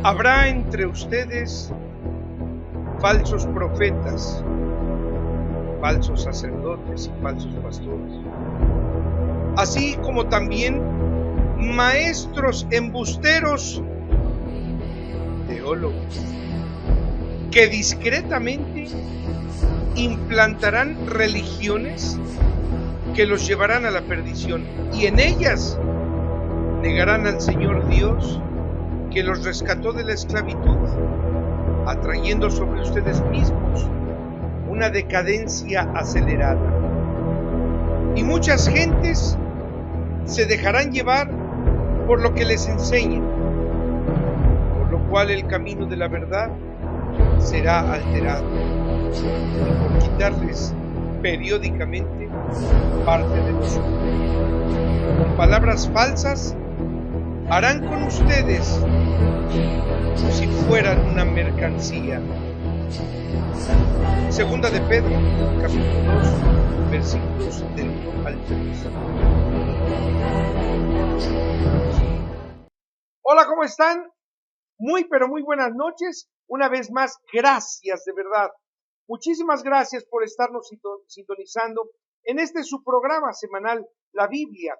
Habrá entre ustedes falsos profetas, falsos sacerdotes y falsos pastores, así como también maestros embusteros, teólogos, que discretamente implantarán religiones que los llevarán a la perdición, y en ellas negarán al Señor Dios que los rescató de la esclavitud, atrayendo sobre ustedes mismos una decadencia acelerada. Y muchas gentes se dejarán llevar por lo que les enseñen, por lo cual el camino de la verdad será alterado, y por quitarles periódicamente parte de los suyos. Con palabras falsas harán con ustedes como si fueran una mercancía. Segunda de Pedro, capítulo 2, versículos del 1 al 3. Hola, ¿cómo están? Pero muy buenas noches. Una vez más, gracias, de verdad. Muchísimas gracias por estarnos sintonizando en su programa semanal, La Biblia,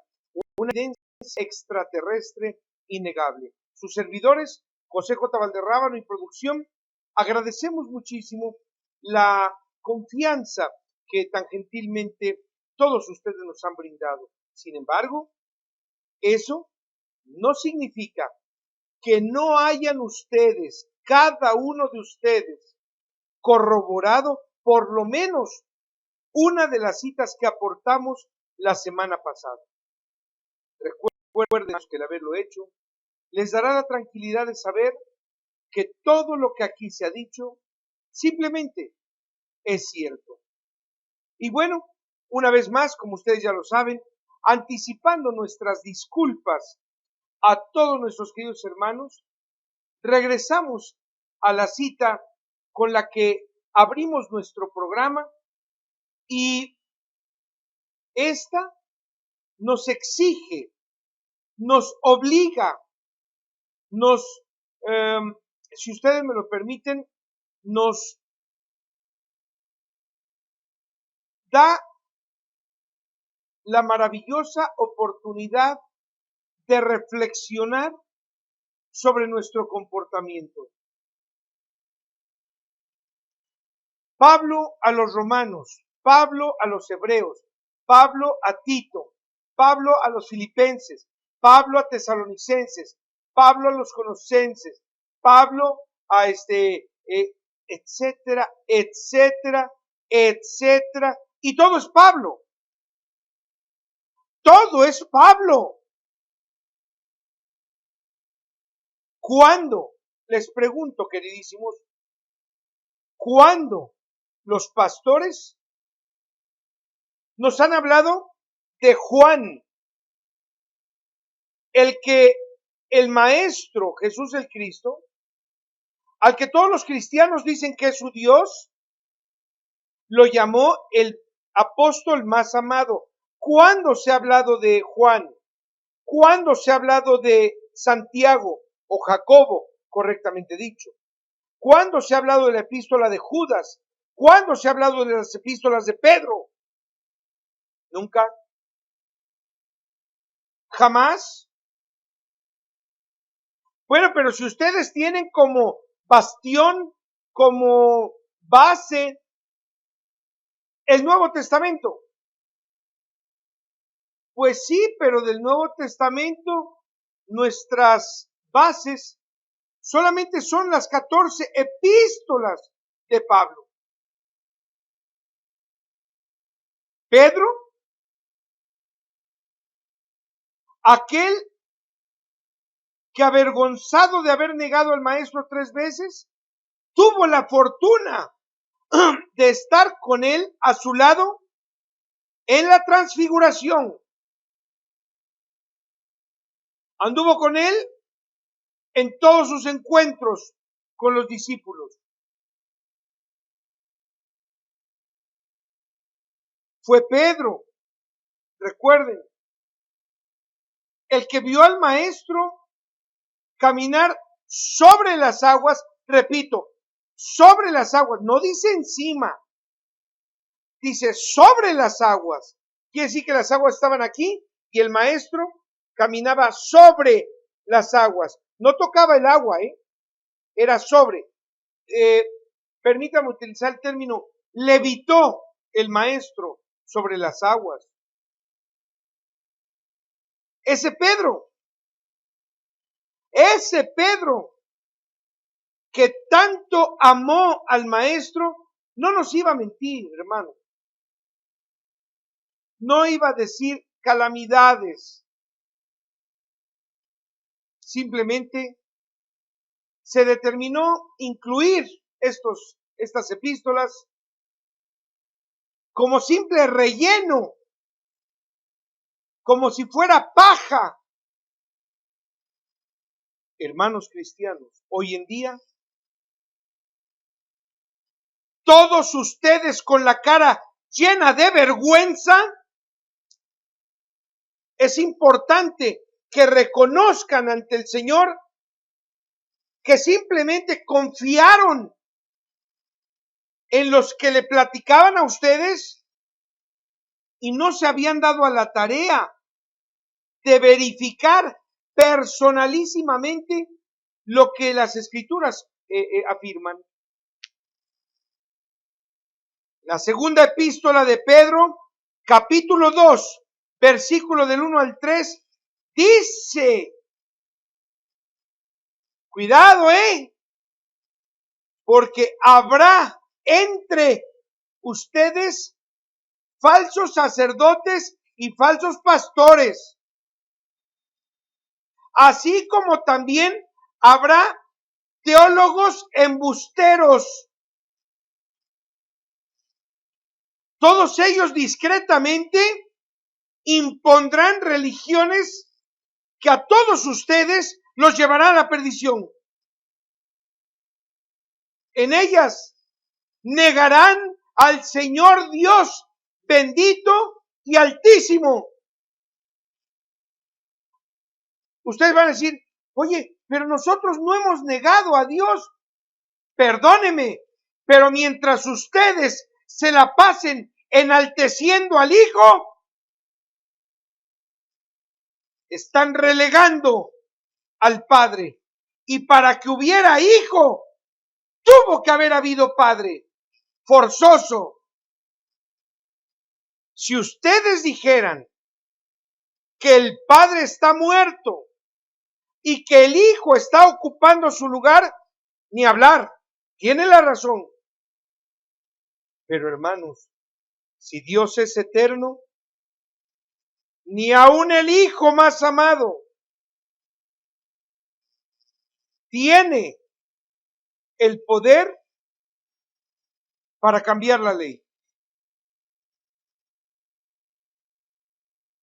una evidencia extraterrestre innegable. Sus servidores, José J. Valderrábano y producción, agradecemos muchísimo la confianza que tan gentilmente todos ustedes nos han brindado. Sin embargo, eso no significa que no hayan ustedes, cada uno de ustedes, corroborado por lo menos una de las citas que aportamos la semana pasada. Recuerden que el haberlo hecho les dará la tranquilidad de saber que todo lo que aquí se ha dicho simplemente es cierto. Y bueno, una vez más, como ustedes ya lo saben, anticipando nuestras disculpas a todos nuestros queridos hermanos, regresamos a la cita con la que abrimos nuestro programa, y esta nos exige, nos obliga, si ustedes me lo permiten, nos da la maravillosa oportunidad de reflexionar sobre nuestro comportamiento. Pablo a los romanos, Pablo a los hebreos, Pablo a Tito, Pablo a los filipenses, Pablo a tesalonicenses, Pablo a los colosenses, Pablo a etcétera, etcétera, etcétera, y todo es Pablo. Todo es Pablo. ¿Cuándo? Les pregunto, queridísimos, ¿cuándo los pastores nos han hablado de Juan, el maestro Jesús el Cristo, al que todos los cristianos dicen que es su Dios, lo llamó el apóstol más amado? ¿Cuándo se ha hablado de Juan? ¿Cuándo se ha hablado de Santiago o Jacobo, correctamente dicho? ¿Cuándo se ha hablado de la epístola de Judas? ¿Cuándo se ha hablado de las epístolas de Pedro? Nunca. Jamás. Bueno, pero si ustedes tienen como bastión, como base, el Nuevo Testamento, pues sí, pero del Nuevo Testamento nuestras bases solamente son las 14 epístolas de Pablo. Pedro, aquel que, avergonzado de haber negado al maestro 3 veces, tuvo la fortuna de estar con él a su lado en la transfiguración. Anduvo con él en todos sus encuentros con los discípulos. Fue Pedro, recuerden, el que vio al maestro caminar sobre las aguas, repito, sobre las aguas, no dice encima, dice sobre las aguas. Quiere decir que las aguas estaban aquí y el maestro caminaba sobre las aguas. No tocaba el agua, era sobre. Permítame utilizar el término, levitó el maestro sobre las aguas. Ese Pedro que tanto amó al maestro, no nos iba a mentir, hermano. No iba a decir calamidades. Simplemente se determinó incluir estas epístolas como simple relleno, como si fuera paja. Hermanos cristianos, hoy en día, todos ustedes con la cara llena de vergüenza, es importante que reconozcan ante el Señor que simplemente confiaron en los que le platicaban a ustedes y no se habían dado a la tarea de verificar personalísimamente lo que las Escrituras afirman. La segunda epístola de Pedro, capítulo 2, versículo del 1 al 3, dice, cuidado, porque habrá entre ustedes falsos sacerdotes y falsos pastores, así como también habrá teólogos embusteros. Todos ellos discretamente impondrán religiones que a todos ustedes los llevarán a la perdición. En ellas negarán al Señor Dios bendito y altísimo. Ustedes van a decir, oye, pero nosotros no hemos negado a Dios. Perdóneme, pero mientras ustedes se la pasen enalteciendo al Hijo, están relegando al Padre. Y para que hubiera Hijo, tuvo que haber habido Padre. Forzoso. Si ustedes dijeran que el Padre está muerto y que el Hijo está ocupando su lugar, ni hablar. Tiene la razón. Pero hermanos, si Dios es eterno, ni aun el Hijo más amado tiene el poder para cambiar la ley.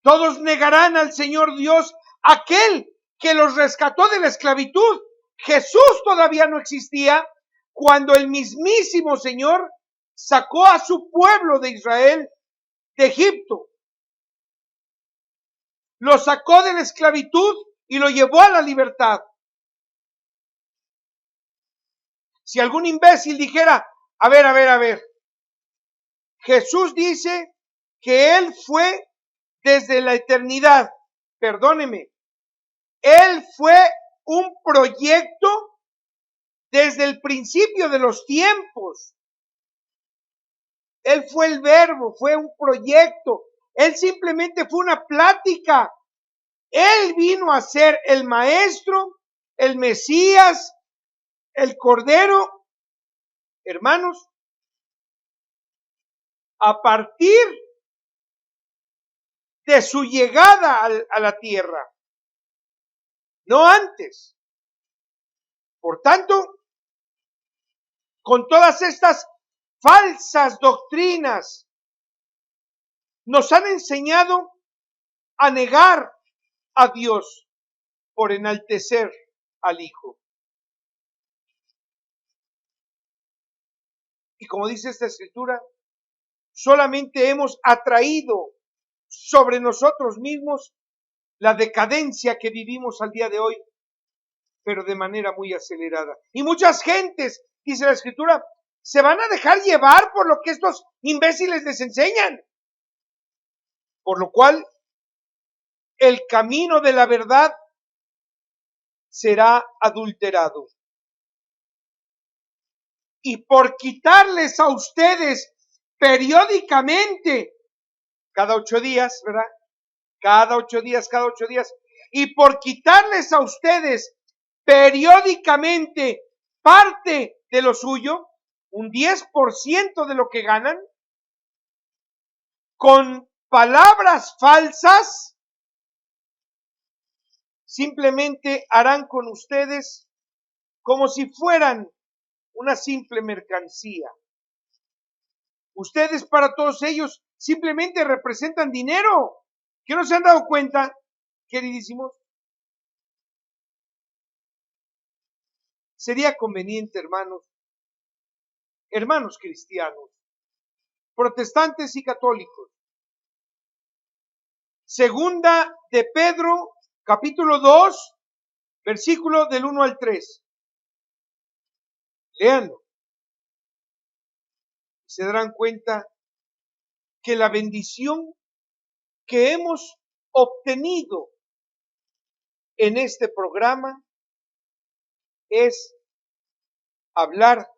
Todos negarán al Señor Dios, aquel que los rescató de la esclavitud. Jesús todavía no existía cuando el mismísimo Señor sacó a su pueblo de Israel de Egipto. Lo sacó de la esclavitud y lo llevó a la libertad. Si algún imbécil dijera, a ver, Jesús dice que Él fue desde la eternidad. Perdóneme, Él fue un proyecto desde el principio de los tiempos. Él fue el verbo, fue un proyecto. Él simplemente fue una plática. Él vino a ser el maestro, el Mesías, el Cordero. Hermanos, a partir de su llegada a la tierra, no antes. Por tanto, con todas estas falsas doctrinas, nos han enseñado a negar a Dios por enaltecer al Hijo. Y como dice esta escritura, solamente hemos atraído sobre nosotros mismos la decadencia que vivimos al día de hoy. pero de manera muy acelerada. Y muchas gentes, dice la Escritura, se van a dejar llevar por lo que estos imbéciles les enseñan. Por lo cual, el camino de la verdad será adulterado. Y por quitarles a ustedes periódicamente, cada 8 días, ¿verdad? Cada 8 días, y por quitarles a ustedes periódicamente parte de lo suyo, un 10% de lo que ganan, con palabras falsas, simplemente harán con ustedes como si fueran una simple mercancía. Ustedes para todos ellos simplemente representan dinero. ¿Que no se han dado cuenta, queridísimos? Sería conveniente, hermanos cristianos, protestantes y católicos. Segunda de Pedro, capítulo 2, versículo del 1 al 3. Léanlo. Se darán cuenta que la bendición que hemos obtenido en este programa es hablar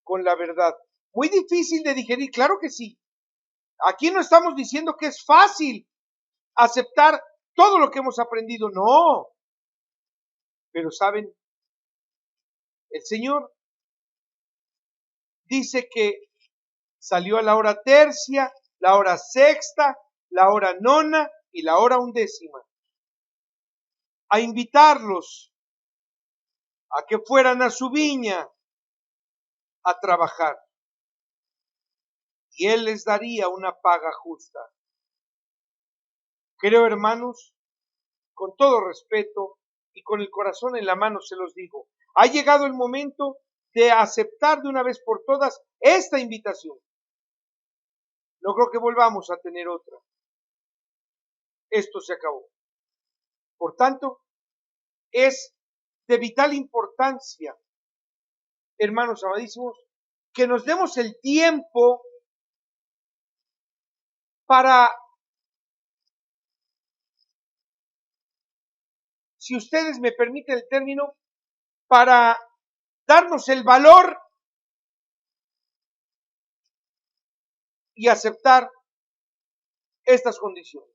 con la verdad. Muy difícil de digerir, claro que sí. Aquí no estamos diciendo que es fácil aceptar todo lo que hemos aprendido, no. Pero saben, el Señor dice que salió a la hora tercia, la hora sexta, la hora nona y la hora 11, a invitarlos a que fueran a su viña a trabajar. Y Él les daría una paga justa. Creo, hermanos, con todo respeto y con el corazón en la mano se los digo, ha llegado el momento de aceptar de una vez por todas esta invitación. No creo que volvamos a tener otra. Esto se acabó. Por tanto, es de vital importancia, hermanos amadísimos, que nos demos el tiempo para, si ustedes me permiten el término, para darnos el valor y aceptar estas condiciones.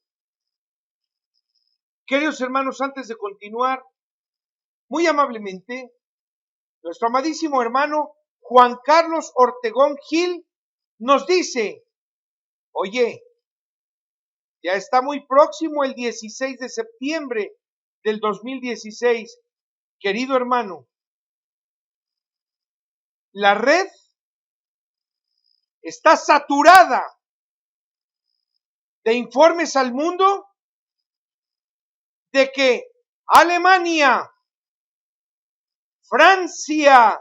Queridos hermanos, antes de continuar, muy amablemente, nuestro amadísimo hermano Juan Carlos Ortegón Gil nos dice, oye, ya está muy próximo el 16 de septiembre del 2016, querido hermano, la red está saturada de informes al mundo de que Alemania, Francia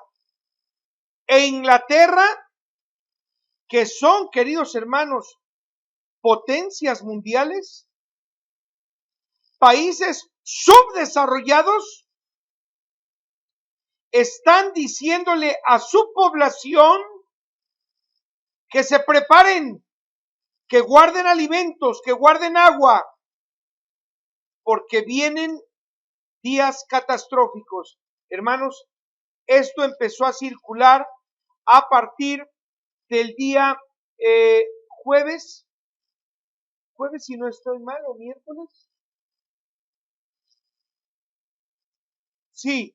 e Inglaterra, que son, queridos hermanos, potencias mundiales, países subdesarrollados, están diciéndole a su población que se preparen, que guarden alimentos, que guarden agua, porque vienen días catastróficos. Hermanos, esto empezó a circular a partir del día jueves, si no estoy mal, o miércoles. Sí.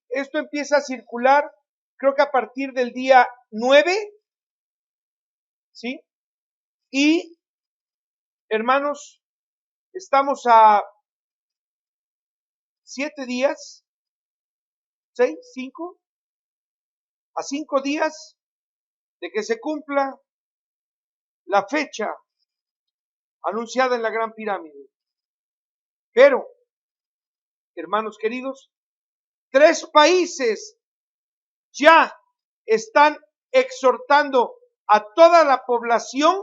Esto empieza a circular, creo que a partir del día 9, ¿sí? Y, hermanos, estamos a 7 días, 6, 5, a 5 días de que se cumpla la fecha anunciada en la Gran Pirámide. Pero, hermanos queridos, 3 países ya están exhortando a toda la población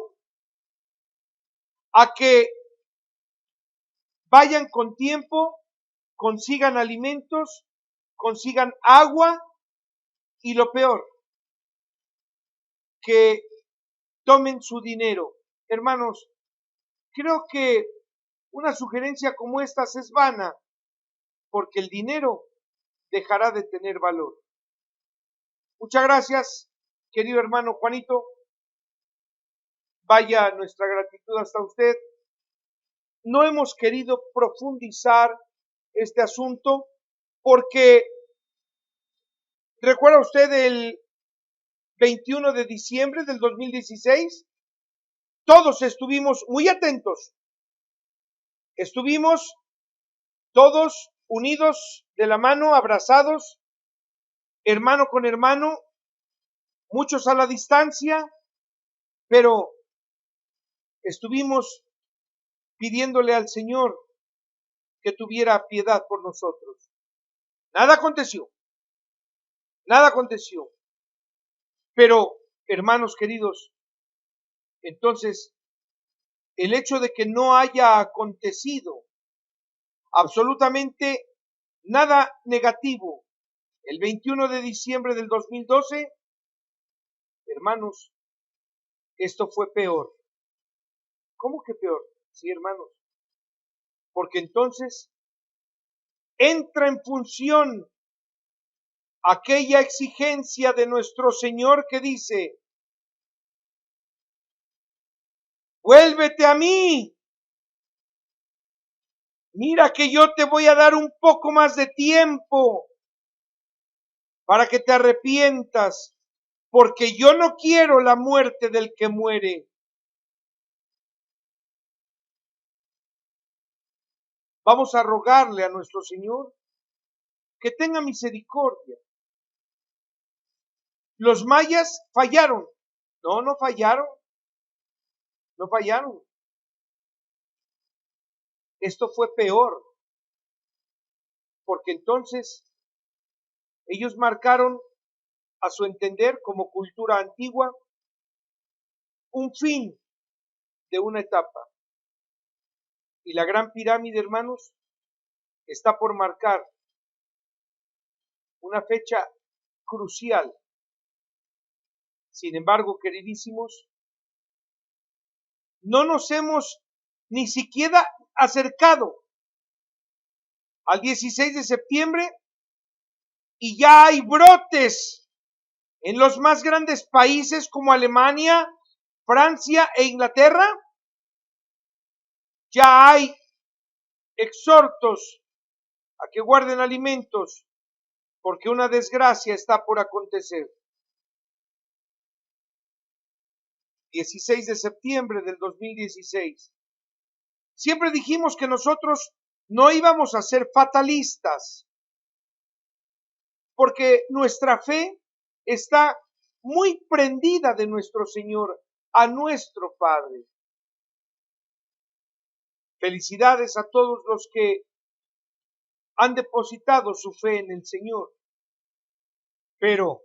a que vayan con tiempo, consigan alimentos, consigan agua y lo peor, que tomen su dinero. Hermanos, creo que una sugerencia como esta es vana, porque el dinero dejará de tener valor. Muchas gracias, querido hermano Juanito. Vaya nuestra gratitud hasta usted. No hemos querido profundizar este asunto porque, ¿recuerda usted el 21 de diciembre del 2016? Todos estuvimos muy atentos. Estuvimos todos unidos de la mano, abrazados, hermano con hermano, muchos a la distancia, pero estuvimos pidiéndole al Señor que tuviera piedad por nosotros. Nada aconteció, nada aconteció. Pero, hermanos queridos, entonces, el hecho de que no haya acontecido absolutamente nada negativo el 21 de diciembre del 2012, hermanos, esto fue peor. ¿Cómo que peor? Sí, hermanos, porque entonces entra en función aquella exigencia de nuestro Señor que dice: vuélvete a mí, mira que yo te voy a dar un poco más de tiempo para que te arrepientas, porque yo no quiero la muerte del que muere. Vamos a rogarle a nuestro Señor que tenga misericordia. Los mayas fallaron. No, no fallaron. No fallaron. Esto fue peor, porque entonces ellos marcaron, a su entender, como cultura antigua, un fin de una etapa. Y la Gran Pirámide, hermanos, está por marcar una fecha crucial. Sin embargo, queridísimos, no nos hemos ni siquiera acercado al 16 de septiembre y ya hay brotes en los más grandes países como Alemania, Francia e Inglaterra. Ya hay exhortos a que guarden alimentos porque una desgracia está por acontecer. 16 de septiembre del 2016. Siempre dijimos que nosotros no íbamos a ser fatalistas, porque nuestra fe está muy prendida de nuestro Señor, a nuestro Padre. Felicidades a todos los que han depositado su fe en el Señor. Pero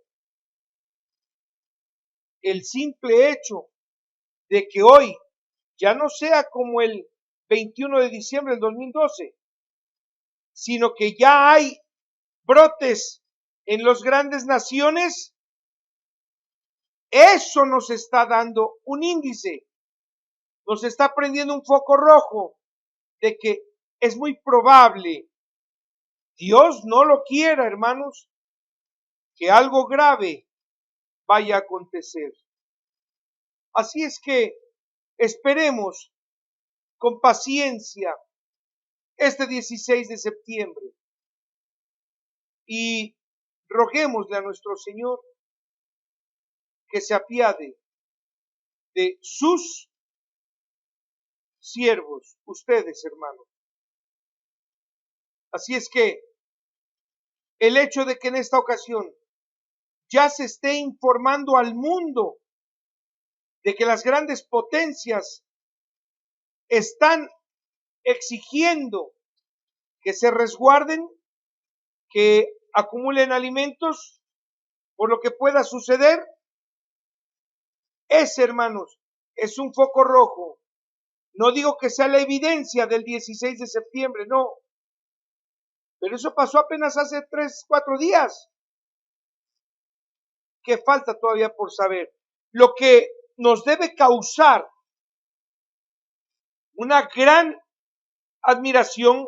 el simple hecho de que hoy ya no sea como el 21 de diciembre del 2012, sino que ya hay brotes en las grandes naciones, eso nos está dando un índice, nos está prendiendo un foco rojo de que es muy probable, Dios no lo quiera, hermanos, que algo grave vaya a acontecer. Así es que esperemos con paciencia este 16 de septiembre y roguémosle a nuestro Señor que se apiade de sus siervos, ustedes, hermanos. Así es que el hecho de que en esta ocasión ya se esté informando al mundo de que las grandes potencias están exigiendo que se resguarden, que acumulen alimentos por lo que pueda suceder, hermanos, es un foco rojo. No digo que sea la evidencia del 16 de septiembre, no, Pero eso pasó apenas hace 3, 4 días. ¿Qué falta todavía por saber? Lo que nos debe causar una gran admiración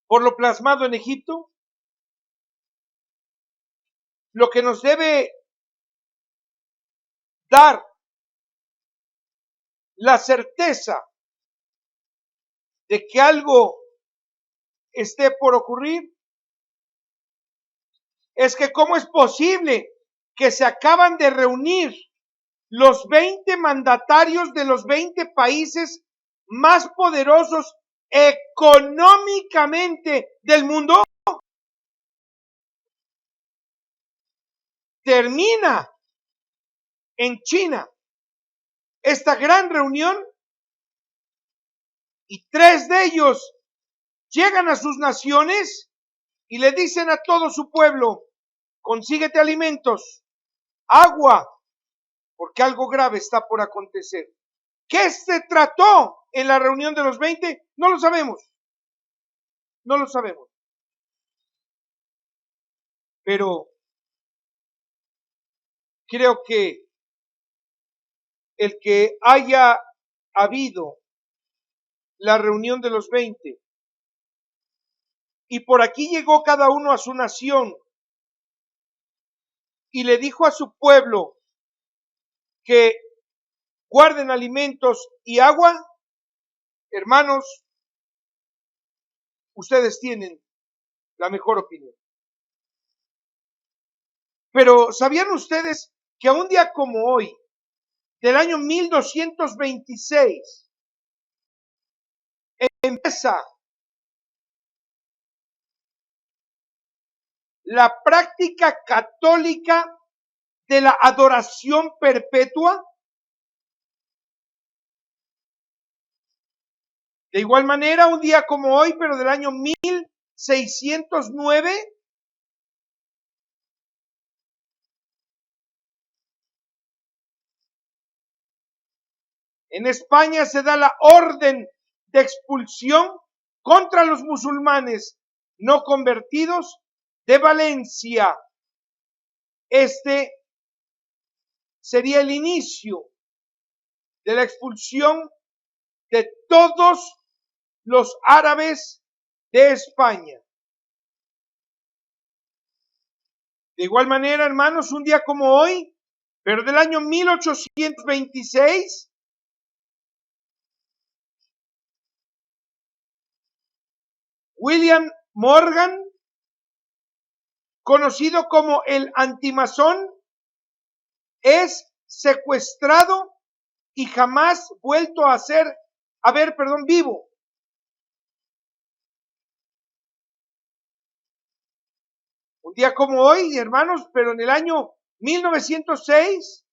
por lo plasmado en Egipto, lo que nos debe dar la certeza de que algo esté por ocurrir, es que cómo es posible que se acaban de reunir los 20 mandatarios de los 20 países más poderosos económicamente del mundo. Termina en China esta gran reunión y 3 de ellos llegan a sus naciones y le dicen a todo su pueblo: consíguete alimentos, agua, porque algo grave está por acontecer. ¿Qué se trató en la reunión de los 20? No lo sabemos. No lo sabemos. Pero creo que el que haya habido la reunión de los 20 y por aquí llegó cada uno a su nación y le dijo a su pueblo que guarden alimentos y agua, hermanos, ustedes tienen la mejor opinión. Pero ¿sabían ustedes que a un día como hoy, del año 1226, empieza la práctica católica de la adoración perpetua? De igual manera, un día como hoy, pero del año 1609, en España se da la orden de expulsión contra los musulmanes no convertidos de Valencia. Este sería el inicio de la expulsión de todos los árabes de España. De igual manera, hermanos, un día como hoy, pero del año 1826, William Morgan, conocido como el antimazón, es secuestrado y jamás vuelto a ver, vivo. Un día como hoy, hermanos, pero en el año 1906,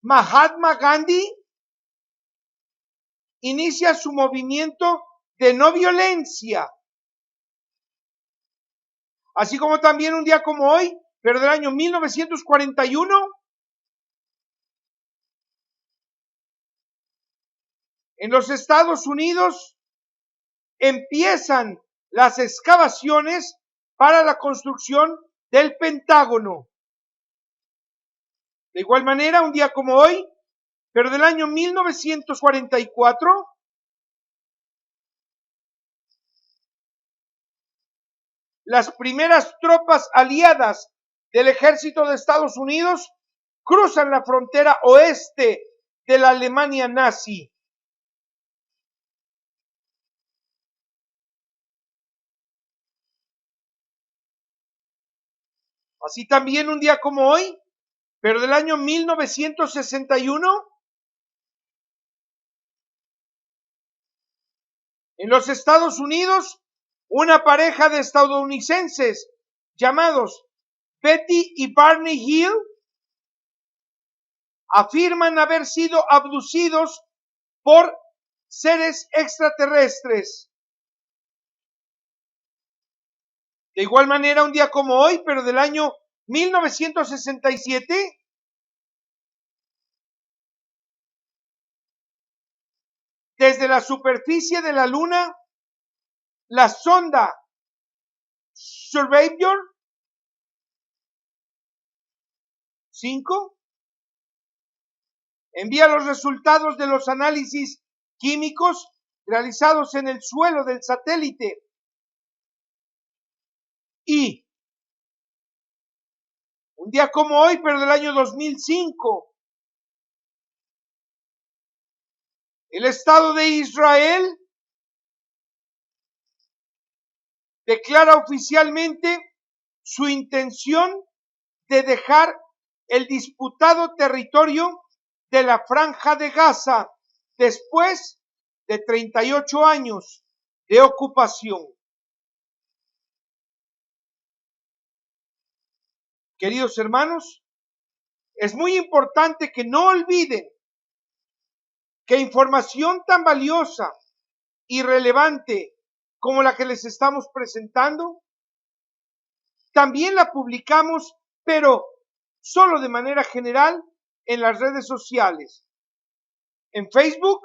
Mahatma Gandhi inicia su movimiento de no violencia. Así como también un día como hoy, pero del año 1941, en los Estados Unidos empiezan las excavaciones para la construcción del Pentágono. De igual manera, un día como hoy, pero del año 1944, las primeras tropas aliadas del ejército de Estados Unidos cruzan la frontera oeste de la Alemania nazi. Así también un día como hoy, pero del año 1961, en los Estados Unidos, una pareja de estadounidenses llamados Betty y Barney Hill afirman haber sido abducidos por seres extraterrestres. De igual manera, un día como hoy, pero del año 1967, desde la superficie de la Luna, la sonda Surveyor 5 envía los resultados de los análisis químicos realizados en el suelo del satélite y un día como hoy, pero del año 2005, el Estado de Israel declara oficialmente su intención de dejar el disputado territorio de la Franja de Gaza después de 38 años de ocupación. Queridos hermanos, es muy importante que no olviden que información tan valiosa y relevante como la que les estamos presentando, también la publicamos, pero solo de manera general en las redes sociales. En Facebook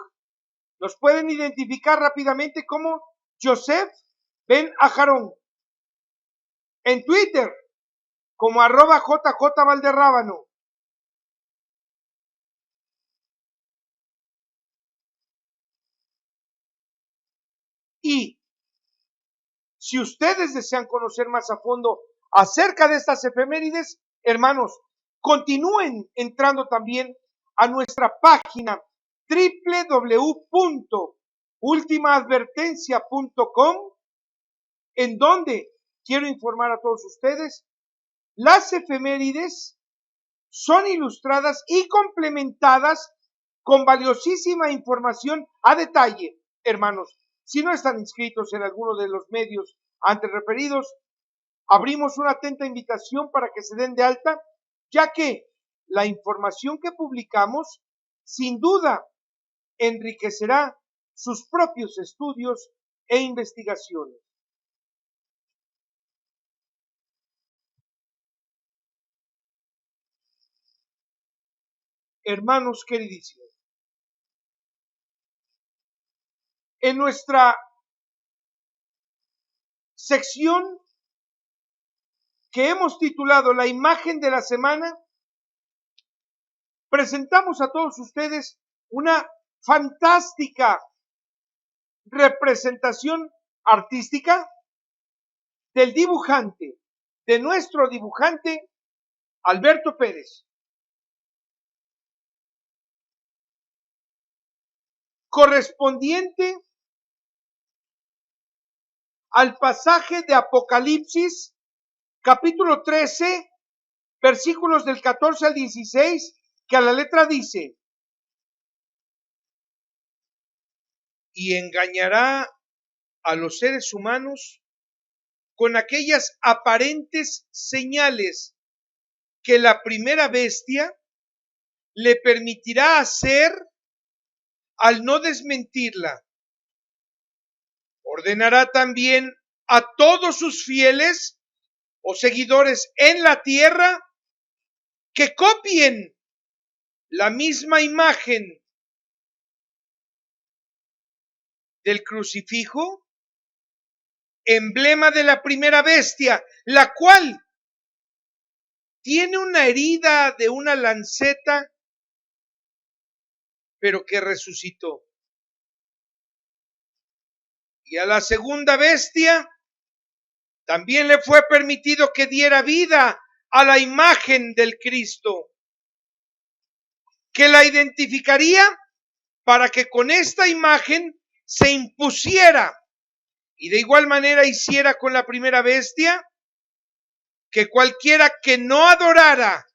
nos pueden identificar rápidamente como Joseph Ben Ajarón. En Twitter como @JJ Valderrábano. Y si ustedes desean conocer más a fondo acerca de estas efemérides, hermanos, continúen entrando también a nuestra página www.ultimaadvertencia.com, en donde quiero informar a todos ustedes, las efemérides son ilustradas y complementadas con valiosísima información a detalle. Hermanos, si no están inscritos en alguno de los medios antes referidos, abrimos una atenta invitación para que se den de alta, ya que la información que publicamos sin duda enriquecerá sus propios estudios e investigaciones. Hermanos queridísimos, en nuestra sección que hemos titulado La imagen de la semana, presentamos a todos ustedes una fantástica representación artística del dibujante, de nuestro dibujante Alberto Pérez, correspondiente al pasaje de Apocalipsis, capítulo 13, versículos del 14 al 16, que a la letra dice: y engañará a los seres humanos con aquellas aparentes señales que la primera bestia le permitirá hacer al no desmentirla. Ordenará también a todos sus fieles o seguidores en la tierra que copien la misma imagen del crucifijo, emblema de la primera bestia, la cual tiene una herida de una lanceta, pero que resucitó. Y a la segunda bestia también le fue permitido que diera vida a la imagen del Cristo, que la identificaría para que con esta imagen se impusiera y de igual manera hiciera con la primera bestia, que cualquiera que no adorara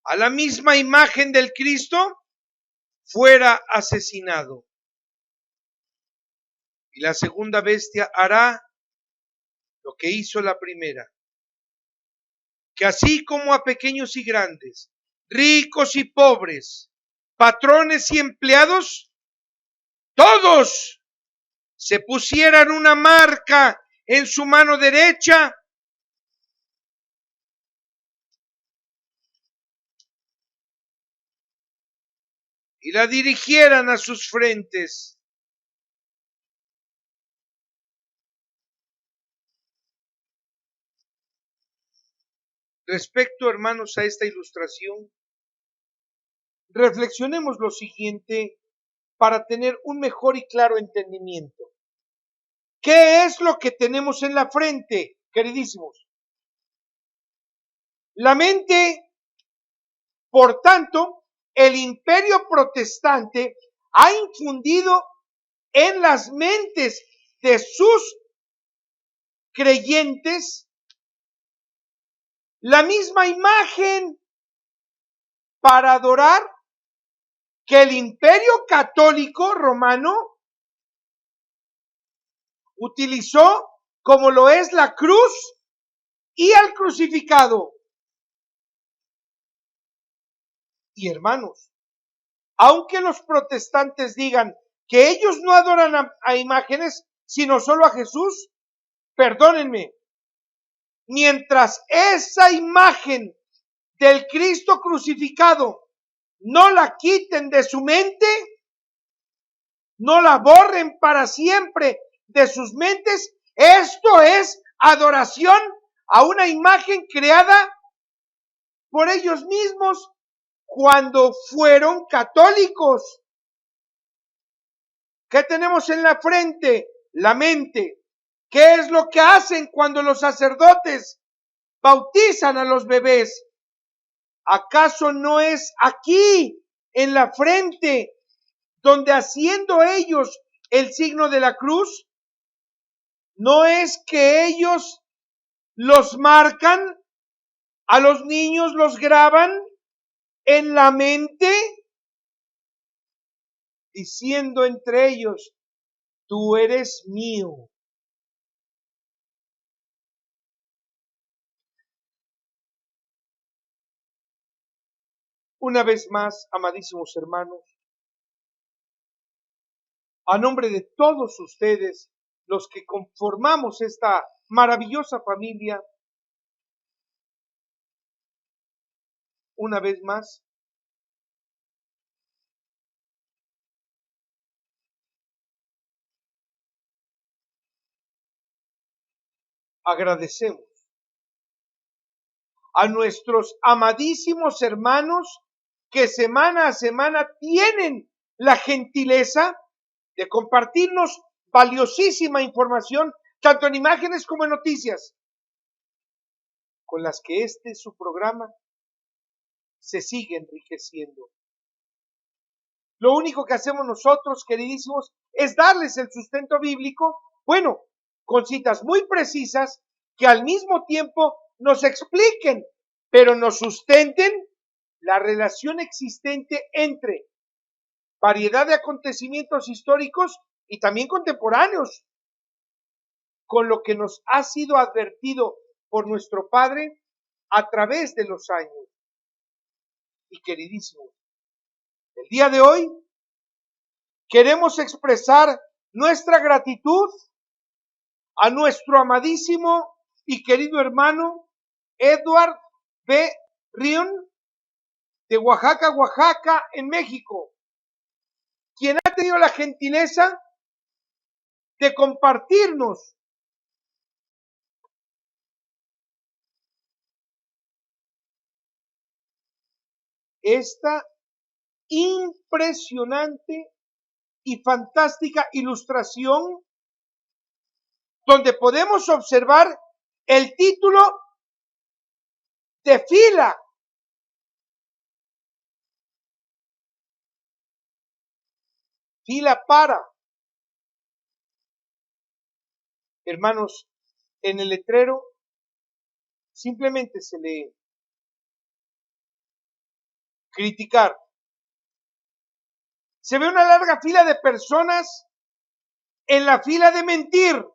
a la misma imagen del Cristo fuera asesinado. Y la segunda bestia hará lo que hizo la primera, que así como a pequeños y grandes, ricos y pobres, patrones y empleados, todos se pusieran una marca en su mano derecha y la dirigieran a sus frentes, Respecto, hermanos, a esta ilustración, reflexionemos lo siguiente para tener un mejor y claro entendimiento. ¿Qué es lo que tenemos en la frente, queridísimos? La mente, por tanto, el imperio protestante ha infundido en las mentes de sus creyentes la misma imagen para adorar que el imperio católico romano utilizó, como lo es la cruz y al crucificado. Y hermanos, aunque los protestantes digan que ellos no adoran a imágenes, sino solo a Jesús, perdónenme, mientras esa imagen del Cristo crucificado no la quiten de su mente, no la borren para siempre de sus mentes, esto es adoración a una imagen creada por ellos mismos cuando fueron católicos. ¿Qué tenemos en la frente? La mente. ¿Qué es lo que hacen cuando los sacerdotes bautizan a los bebés? ¿Acaso no es aquí, en la frente, donde haciendo ellos el signo de la cruz, no es que ellos los marcan, a los niños los graban en la mente, diciendo entre ellos, tú eres mío? Una vez más, amadísimos hermanos, a nombre de todos ustedes, los que conformamos esta maravillosa familia, una vez más, agradecemos a nuestros amadísimos hermanos que semana a semana tienen la gentileza de compartirnos valiosísima información, tanto en imágenes como en noticias, con las que su programa se sigue enriqueciendo. Lo único que hacemos nosotros, queridísimos, es darles el sustento bíblico, bueno, con citas muy precisas que al mismo tiempo nos expliquen, pero nos sustenten la relación existente entre variedad de acontecimientos históricos y también contemporáneos, con lo que nos ha sido advertido por nuestro Padre a través de los años. Y queridísimos, el día de hoy queremos expresar nuestra gratitud a nuestro amadísimo y querido hermano Edward B. Rion de Oaxaca, Oaxaca, en México, quien ha tenido la gentileza de compartirnos esta impresionante y fantástica ilustración donde podemos observar el título de fila. Fila para. Hermanos, en el letrero simplemente se lee criticar. Se ve una larga fila de personas en la fila de mentir.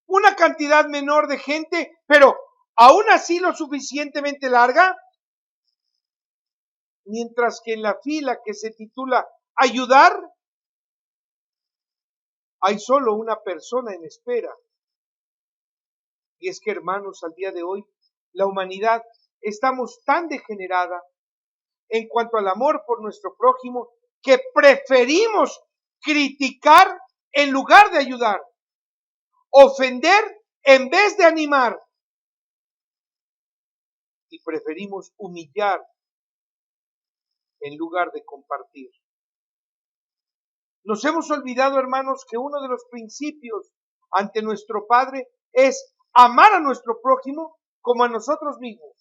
Una cantidad menor de gente, pero aún así lo suficientemente larga, mientras que en la fila que se titula ayudar, hay solo una persona en espera. Y es que, hermanos, al día de hoy, la humanidad estamos tan degenerada en cuanto al amor por nuestro prójimo que preferimos criticar en lugar de ayudar, ofender en vez de animar. y preferimos humillar en lugar de compartir. Nos hemos olvidado, hermanos, que uno de los principios ante nuestro Padre es amar a nuestro prójimo como a nosotros mismos.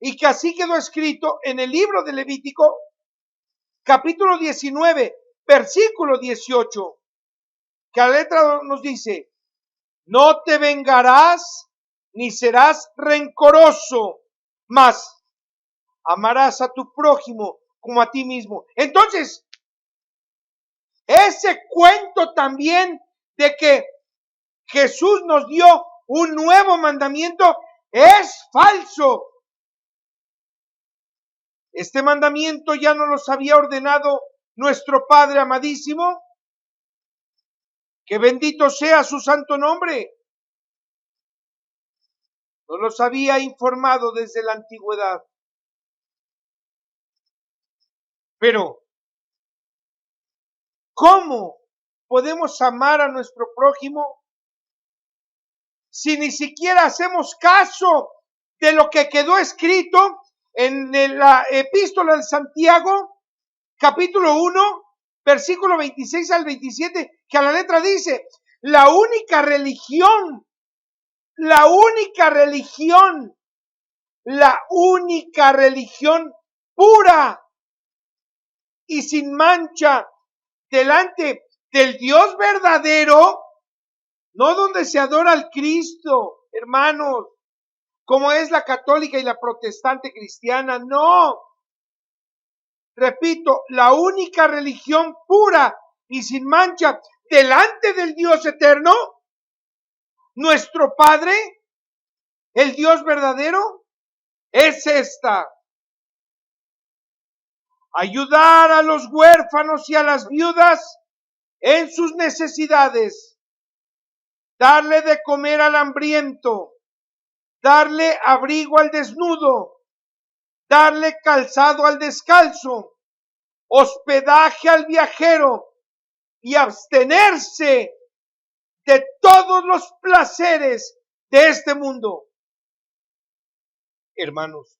Y que así quedó escrito en el libro de Levítico, capítulo 19, versículo 18, que a la letra nos dice: no te vengarás ni serás rencoroso, mas amarás a tu prójimo como a ti mismo. Entonces, ese cuento también de que Jesús nos dio un nuevo mandamiento es falso. Este mandamiento ya nos los había ordenado nuestro Padre amadísimo, que bendito sea su santo nombre. Nos los había informado desde la antigüedad. Pero, ¿cómo podemos amar a nuestro prójimo si ni siquiera hacemos caso de lo que quedó escrito en la epístola de Santiago, capítulo 1, versículo 26 al 27, que a la letra dice: la única religión pura y sin mancha delante del Dios verdadero, no donde se adora al Cristo, hermanos, como es la católica y la protestante cristiana, no. Repito, la única religión pura y sin mancha delante del Dios eterno, nuestro Padre, el Dios verdadero, es esta: ayudar a los huérfanos y a las viudas en sus necesidades, darle de comer al hambriento, darle abrigo al desnudo, darle calzado al descalzo, hospedaje al viajero y abstenerse de todos los placeres de este mundo. Hermanos,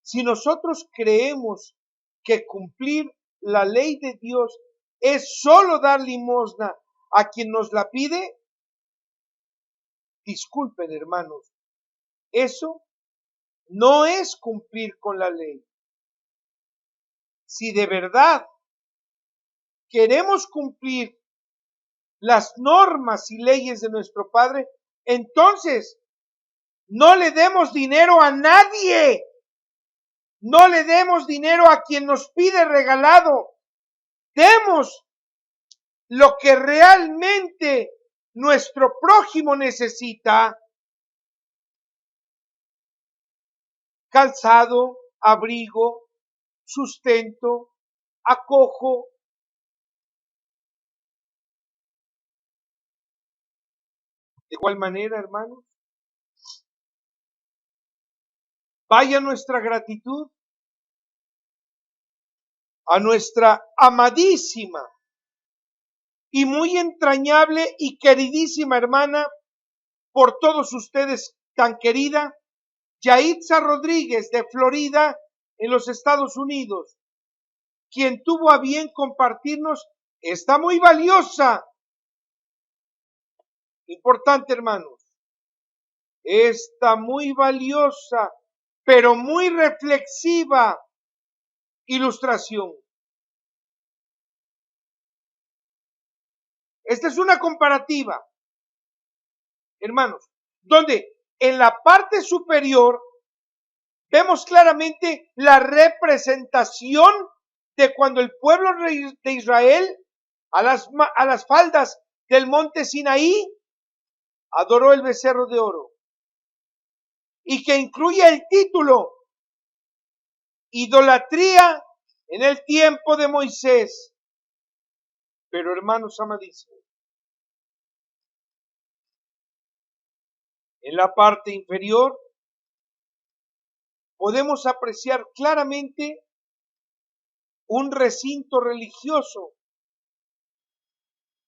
si nosotros creemos que cumplir la ley de Dios es solo dar limosna a quien nos la pide, disculpen, hermanos, eso no es cumplir con la ley. Si de verdad queremos cumplir las normas y leyes de nuestro Padre, entonces no le demos dinero a nadie. No le demos dinero a quien nos pide regalado. Demos lo que realmente nuestro prójimo necesita: calzado, abrigo, sustento, acojo. De igual manera, hermanos, vaya nuestra gratitud a nuestra amadísima y muy entrañable y queridísima hermana, por todos ustedes tan querida, Yaitza Rodríguez, de Florida, en los Estados Unidos, quien tuvo a bien compartirnos esta muy valiosa, importante, hermanos, esta muy valiosa, pero muy reflexiva ilustración. Esta es una comparativa, hermanos, donde en la parte superior vemos claramente la representación de cuando el pueblo de Israel a las faldas del monte Sinaí adoró el becerro de oro, y que incluye el título idolatría en el tiempo de Moisés. Pero, hermanos amadísimos, en la parte inferior podemos apreciar claramente un recinto religioso,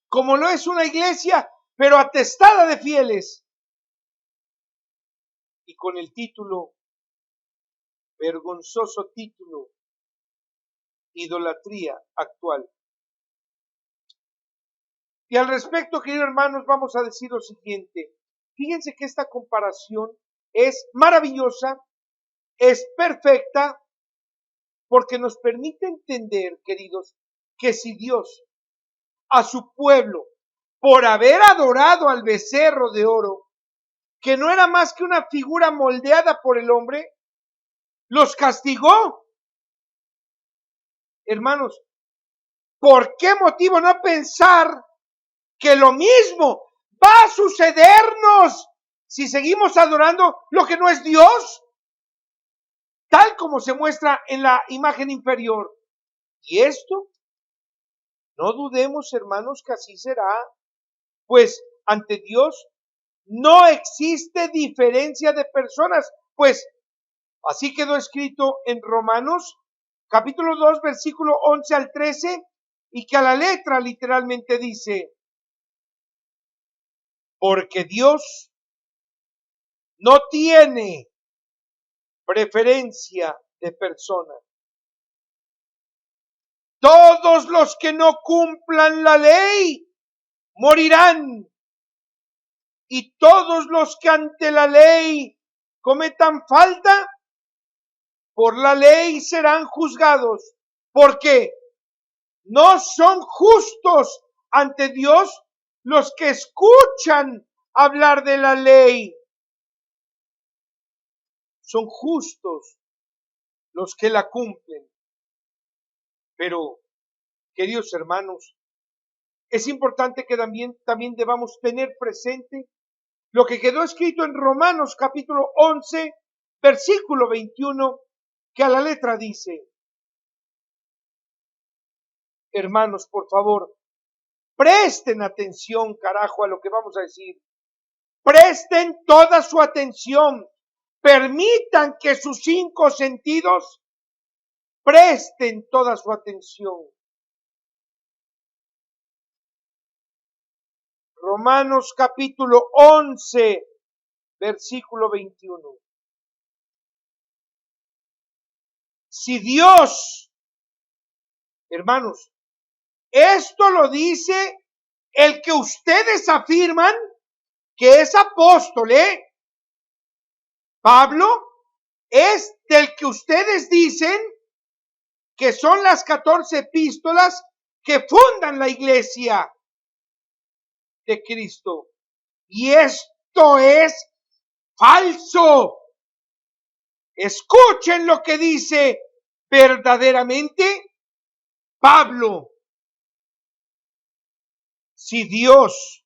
como lo es una iglesia, pero atestada de fieles. y con el título, vergonzoso título, idolatría actual. Y al respecto, queridos hermanos, vamos a decir lo siguiente. Fíjense que esta comparación es maravillosa, es perfecta, porque nos permite entender, queridos, que si Dios a su pueblo, por haber adorado al becerro de oro, que no era más que una figura moldeada por el hombre, los castigó. Hermanos, ¿por qué motivo no pensar que lo mismo va a sucedernos si seguimos adorando lo que no es Dios? Tal como se muestra en la imagen inferior. Y esto, no dudemos, hermanos, que así será, pues ante Dios no existe diferencia de personas, pues así quedó escrito en Romanos, capítulo 2, versículo 11 al 13, y que a la letra literalmente dice, porque Dios no tiene preferencia de persona. Todos los que no cumplan la ley morirán, y todos los que ante la ley cometan falta, por la ley serán juzgados, porque no son justos ante Dios los que escuchan hablar de la ley. Son justos los que la cumplen. Pero, queridos hermanos, es importante que también debamos tener presente lo que quedó escrito en Romanos capítulo 11, versículo 21, que a la letra dice, hermanos, por favor, presten atención, carajo, a lo que vamos a decir. Presten toda su atención. Permitan que sus 5 sentidos presten toda su atención. Romanos capítulo 11, versículo 21. Si Dios, hermanos, esto lo dice el que ustedes afirman que es apóstol, Pablo es del que ustedes dicen que son las 14 epístolas que fundan la iglesia de Cristo. Y esto es falso. Escuchen lo que dice verdaderamente Pablo. Si Dios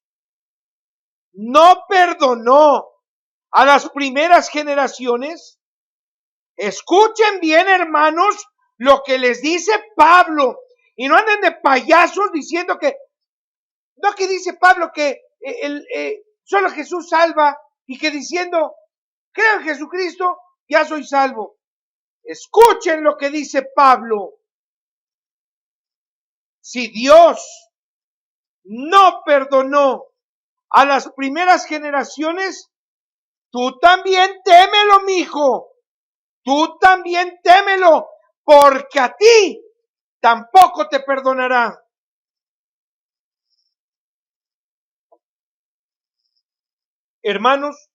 no perdonó a las primeras generaciones, escuchen bien, hermanos, lo que les dice Pablo, y no anden de payasos diciendo que, no, que dice Pablo que solo Jesús salva, y que diciendo, creo en Jesucristo, ya soy salvo. Escuchen lo que dice Pablo. Si Dios no perdonó a las primeras generaciones, tú también témelo, mijo. Tú también témelo, porque a ti tampoco te perdonará. Hermanos,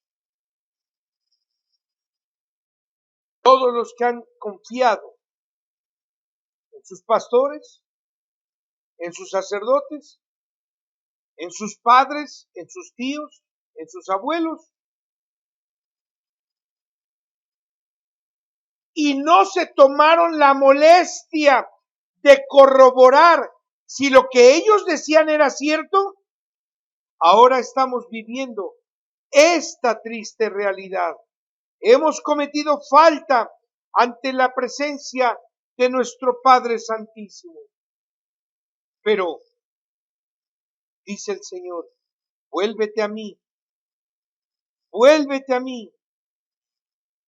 todos los que han confiado en sus pastores, en sus sacerdotes, en sus padres, en sus tíos, en sus abuelos, y no se tomaron la molestia de corroborar si lo que ellos decían era cierto, ahora estamos viviendo esta triste realidad. Hemos cometido falta ante la presencia de nuestro Padre Santísimo. Pero, dice el Señor, vuélvete a mí,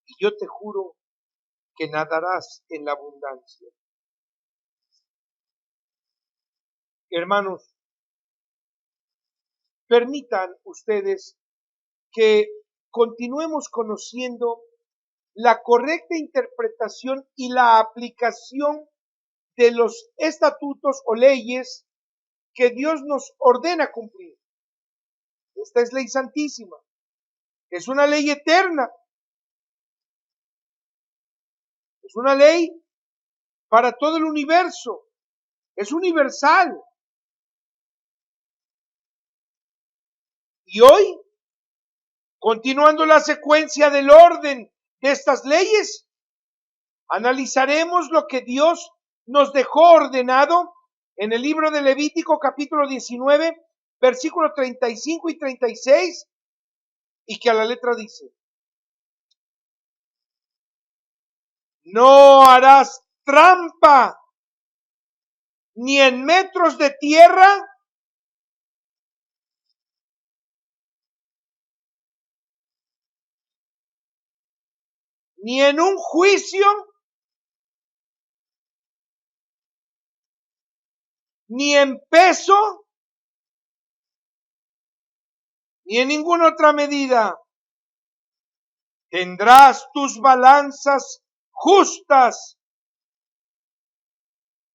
y yo te juro que nadarás en la abundancia. Hermanos, permitan ustedes que continuemos conociendo la correcta interpretación y la aplicación de los estatutos o leyes que Dios nos ordena cumplir. Esta es ley santísima, es una ley eterna, es una ley para todo el universo, es universal. Y hoy, continuando la secuencia del orden de estas leyes, analizaremos lo que Dios nos dejó ordenado en el libro de Levítico capítulo 19, versículos 35 y 36, y que a la letra dice: no harás trampa ni en metros de tierra, ni en un juicio, ni en peso, ni en ninguna otra medida. Tendrás tus balanzas justas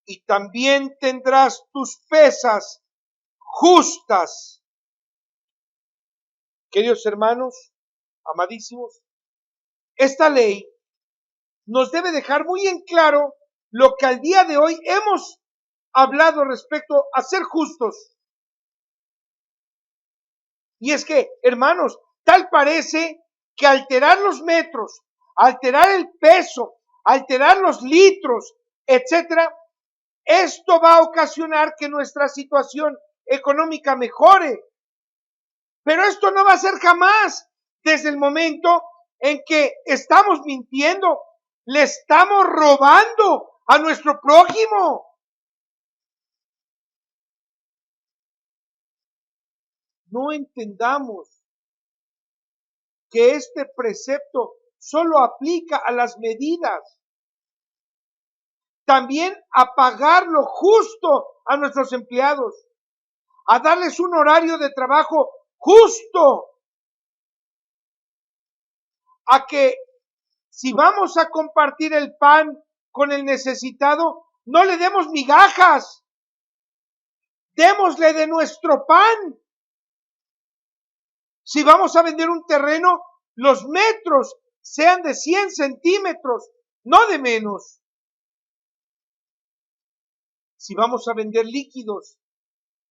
y también tendrás tus pesas justas. Queridos hermanos, amadísimos, esta ley nos debe dejar muy en claro lo que al día de hoy hemos hablado respecto a ser justos. Y es que, hermanos, tal parece que alterar los metros, alterar el peso, alterar los litros, etcétera, esto va a ocasionar que nuestra situación económica mejore. Pero esto no va a ser jamás desde el momento en que estamos mintiendo, le estamos robando a nuestro prójimo. No entendamos que este precepto solo aplica a las medidas. También a pagar lo justo a nuestros empleados, a darles un horario de trabajo justo, a que si vamos a compartir el pan con el necesitado, no le demos migajas, démosle de nuestro pan. Si vamos a vender un terreno, los metros sean de 100 centímetros, no de menos. Si vamos a vender líquidos,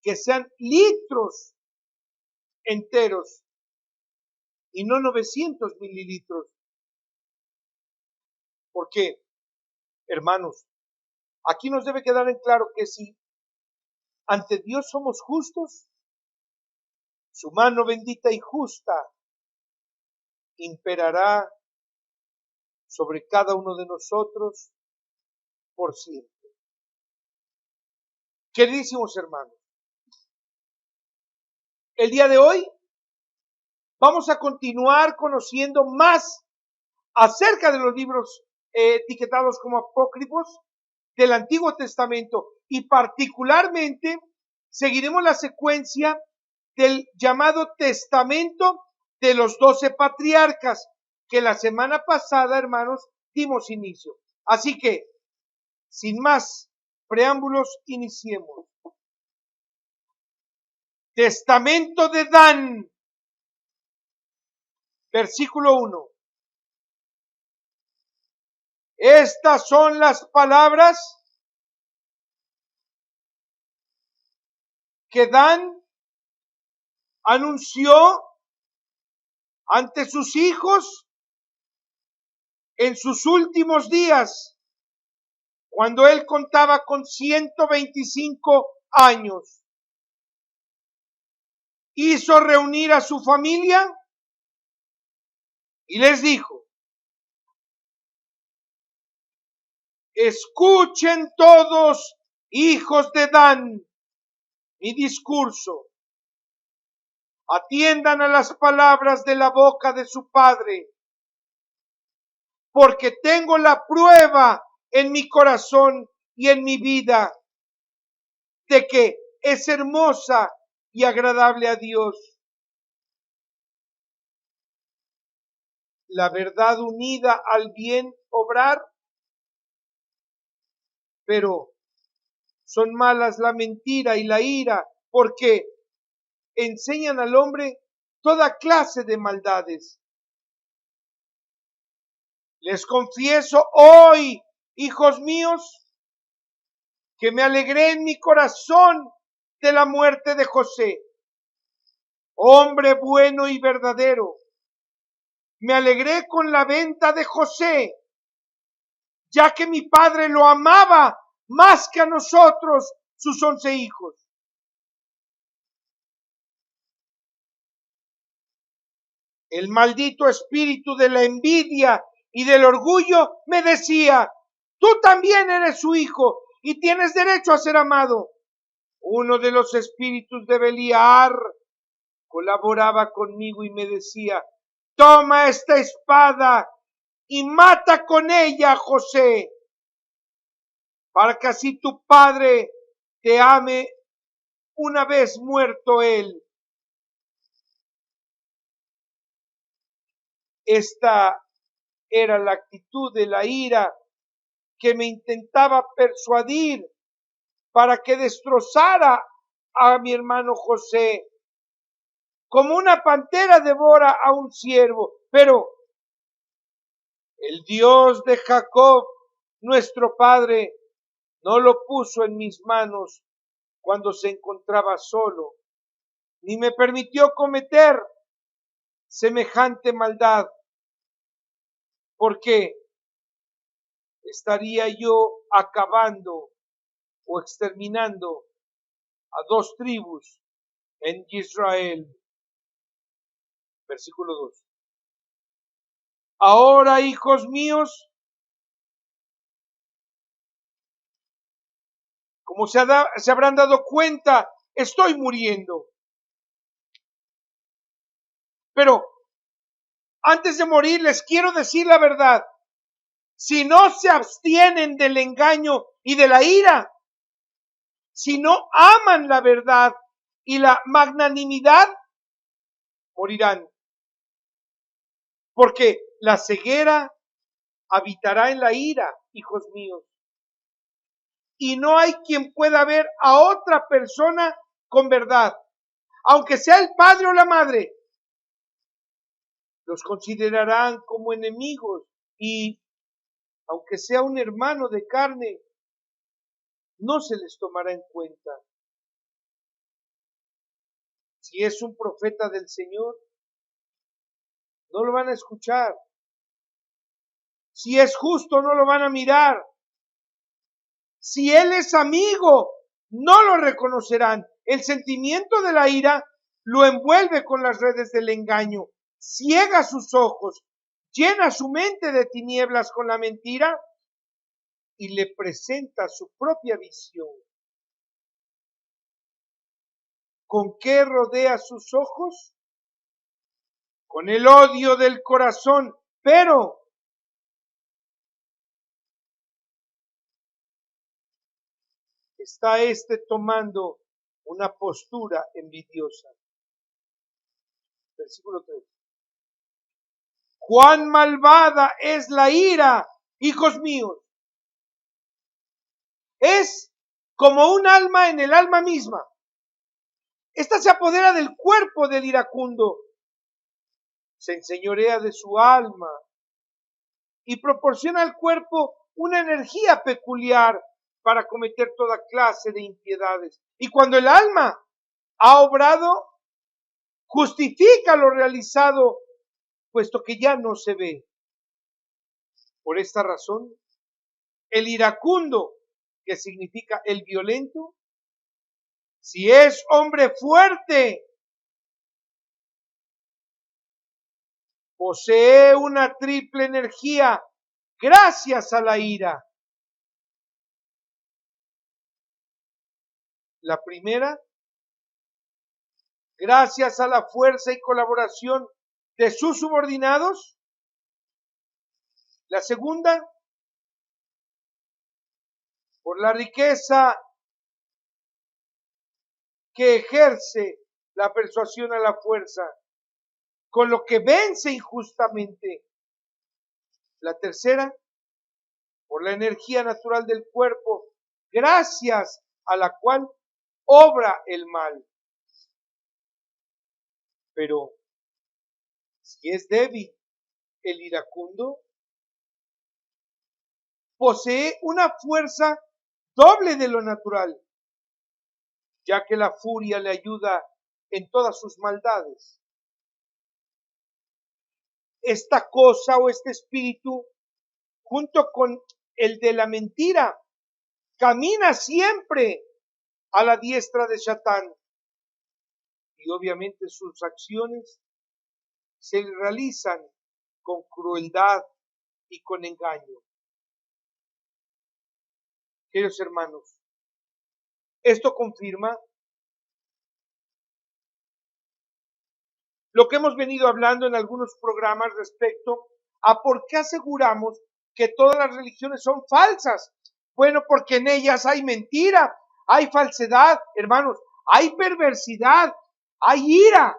que sean litros enteros y no 900 mililitros. ¿Por qué? Hermanos, aquí nos debe quedar en claro que si ante Dios somos justos, su mano bendita y justa imperará sobre cada uno de nosotros por siempre. Queridísimos hermanos, el día de hoy vamos a continuar conociendo más acerca de los libros etiquetados como apócrifos del Antiguo Testamento, y particularmente seguiremos la secuencia del llamado Testamento de los 12 patriarcas, que la semana pasada, hermanos, dimos inicio. Así que, sin más preámbulos, iniciemos. Testamento de Dan, versículo 1. Estas son las palabras que Dan anunció ante sus hijos en sus últimos días, cuando él contaba con 125 años. Hizo reunir a su familia y les dijo: escuchen todos, hijos de Dan, mi discurso. Atiendan a las palabras de la boca de su padre, porque tengo la prueba en mi corazón y en mi vida de que es hermosa y agradable a Dios. la verdad unida al bien obrar, pero son malas la mentira y la ira, porque enseñan al hombre toda clase de maldades. Les confieso hoy, hijos míos, que me alegré en mi corazón de la muerte de José, hombre bueno y verdadero. Me alegré con la venta de José, ya que mi padre lo amaba más que a nosotros, sus 11 hijos. El maldito espíritu de la envidia y del orgullo me decía: tú también eres su hijo y tienes derecho a ser amado. Uno de los espíritus de Beliar colaboraba conmigo y me decía: toma esta espada y mata con ella a José, para que así tu padre te ame una vez muerto él. Esta era la actitud de la ira que me intentaba persuadir para que destrozara a mi hermano José, como una pantera devora a un ciervo. Pero el Dios de Jacob, nuestro padre, no lo puso en mis manos cuando se encontraba solo, ni me permitió cometer semejante maldad, porque estaría yo acabando o exterminando a 2 tribus en Israel. Versículo 2. Ahora, hijos míos, como se habrán dado cuenta, estoy muriendo. Pero antes de morir les quiero decir la verdad. Si no se abstienen del engaño y de la ira, si no aman la verdad y la magnanimidad, morirán. Porque la ceguera habitará en la ira, hijos míos. Y no hay quien pueda ver a otra persona con verdad, aunque sea el padre o la madre. Los considerarán como enemigos y, aunque sea un hermano de carne, no se les tomará en cuenta. Si es un profeta del Señor, no lo van a escuchar. Si es justo, no lo van a mirar. Si él es amigo, no lo reconocerán. El sentimiento de la ira lo envuelve con las redes del engaño, ciega sus ojos, llena su mente de tinieblas con la mentira y le presenta su propia visión. ¿Con qué rodea sus ojos? Con el odio del corazón, pero está tomando una postura envidiosa. Versículo 3. Cuán malvada es la ira, hijos míos. Es como un alma en el alma misma. Esta se apodera del cuerpo del iracundo, se enseñorea de su alma y proporciona al cuerpo una energía peculiar para cometer toda clase de impiedades. Y cuando el alma ha obrado, justifica lo realizado, puesto que ya no se ve. Por esta razón, el iracundo, que significa el violento, si es hombre fuerte, posee una triple energía gracias a la ira. La primera, gracias a la fuerza y colaboración de sus subordinados. La segunda, por la riqueza que ejerce la persuasión a la fuerza, con lo que vence injustamente La tercera, por la energía natural del cuerpo, gracias a la cual obra el mal. Pero si es débil el iracundo, posee una fuerza doble de lo natural, ya que la furia le ayuda en todas sus maldades. Esta cosa o este espíritu, junto con el de la mentira, camina siempre a la diestra de Satán. Y obviamente sus acciones se realizan con crueldad y con engaño. Queridos hermanos, esto confirma lo que hemos venido hablando en algunos programas respecto a por qué aseguramos que todas las religiones son falsas. Bueno, porque en ellas hay mentira, hay falsedad, hermanos, hay perversidad, hay ira.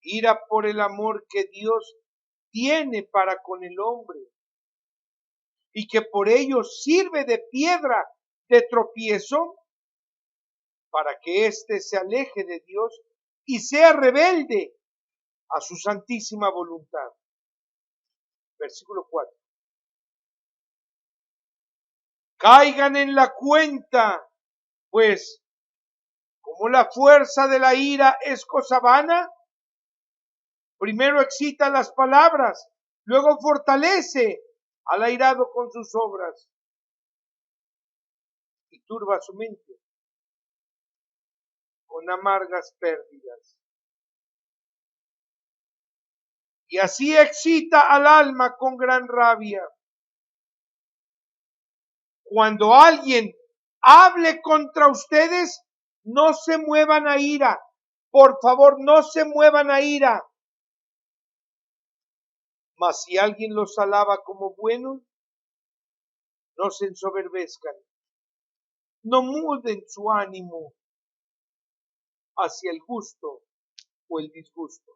Ira por el amor que Dios tiene para con el hombre y que por ello sirve de piedra de tropiezo para que éste se aleje de Dios y sea rebelde a su santísima voluntad. Versículo 4. Caigan en la cuenta, pues, como la fuerza de la ira es cosa vana, primero excita las palabras, luego fortalece al airado con sus obras y turba su mente con amargas pérdidas. Y así excita al alma con gran rabia. Cuando alguien hable contra ustedes, no se muevan a ira. Por favor, no se muevan a ira. Mas si alguien los alaba como buenos, no se ensoberbezcan. No muden su ánimo hacia el gusto o el disgusto.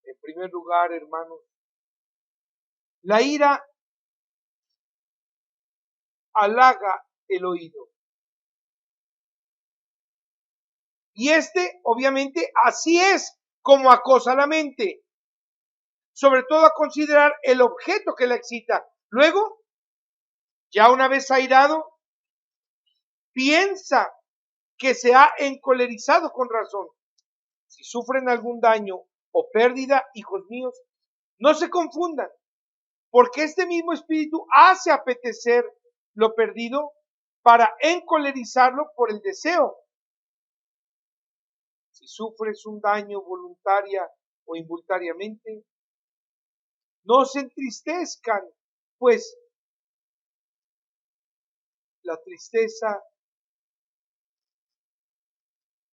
En primer lugar, hermanos, la ira halaga el oído. Y obviamente, así es como acosa la mente. Sobre todo a considerar el objeto que la excita. Luego, ya una vez airado, piensa que se ha encolerizado con razón. Si sufren algún daño o pérdida, hijos míos, no se confundan, porque este mismo espíritu hace apetecer lo perdido para encolerizarlo por el deseo. Si sufres un daño voluntaria o involuntariamente, no se entristezcan, pues la tristeza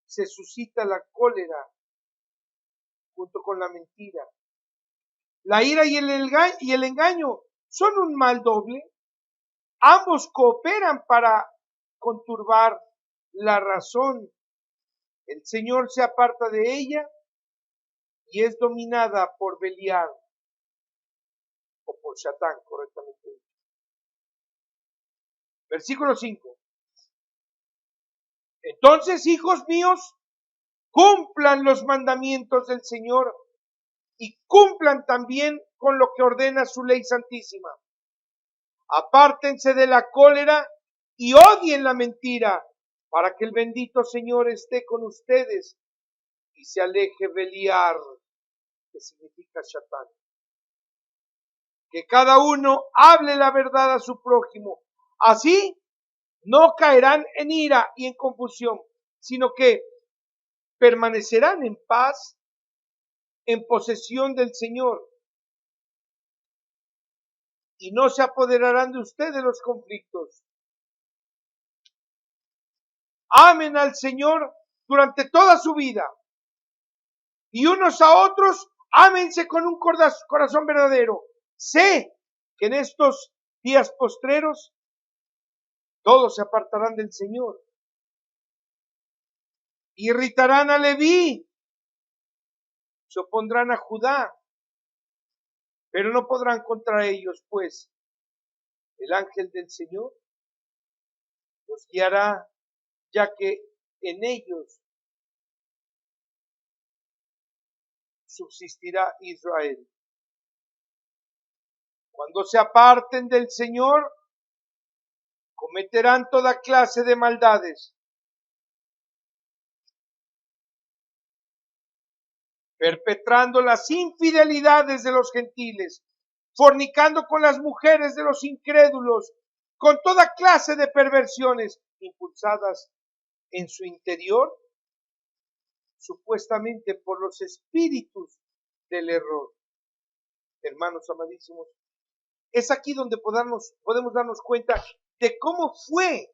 se suscita la cólera junto con la mentira. La ira y el engaño son un mal doble. Ambos cooperan para conturbar la razón. El Señor se aparta de ella y es dominada por Beliar o por Satán, correctamente dicho. Versículo 5. Entonces, hijos míos, cumplan los mandamientos del Señor y cumplan también con lo que ordena su ley santísima. Apártense de la cólera y odien la mentira, para que el bendito Señor esté con ustedes y se aleje Beliar, que significa Satán. Que cada uno hable la verdad a su prójimo. Así no caerán en ira y en confusión, sino que permanecerán en paz, en posesión del Señor, y no se apoderarán de ustedes los conflictos. Amen al Señor durante toda su vida, y unos a otros ámense con un corazón verdadero. Sé que en estos días postreros todos se apartarán del Señor, irritarán a Leví se opondrán a Judá, pero no podrán contra ellos, pues el ángel del Señor los guiará, ya que en ellos subsistirá Israel. Cuando se aparten del Señor, cometerán toda clase de maldades, perpetrando las infidelidades de los gentiles, fornicando con las mujeres de los incrédulos, con toda clase de perversiones impulsadas en su interior, supuestamente por los espíritus del error. Hermanos amadísimos, es aquí donde podemos darnos cuenta de cómo fue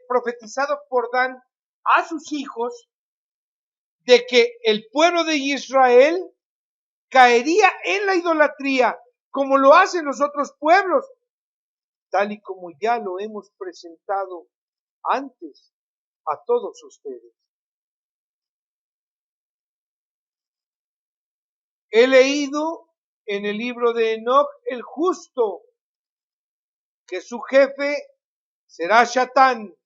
profetizado por Dan a sus hijos de que el pueblo de Israel caería en la idolatría, como lo hacen los otros pueblos, tal y como ya lo hemos presentado antes a todos ustedes. He leído en el libro de Enoch el justo, que su jefe será Satán,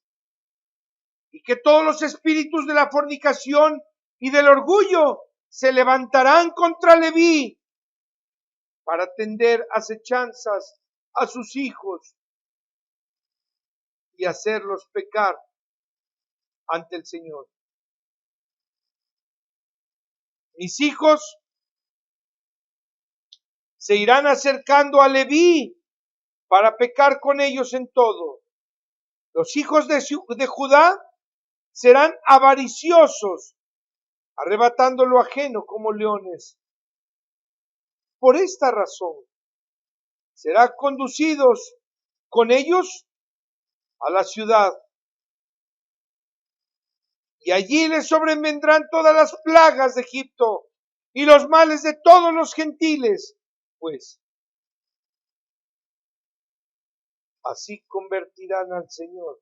y que todos los espíritus de la fornicación y del orgullo se levantarán contra Leví para tender acechanzas a sus hijos y hacerlos pecar ante el Señor. Mis hijos se irán acercando a Leví para pecar con ellos en todo. Los hijos de Judá serán avariciosos, arrebatando lo ajeno como leones. Por esta razón, serán conducidos con ellos a la ciudad, y allí les sobrevendrán todas las plagas de Egipto y los males de todos los gentiles, pues así convertirán al Señor.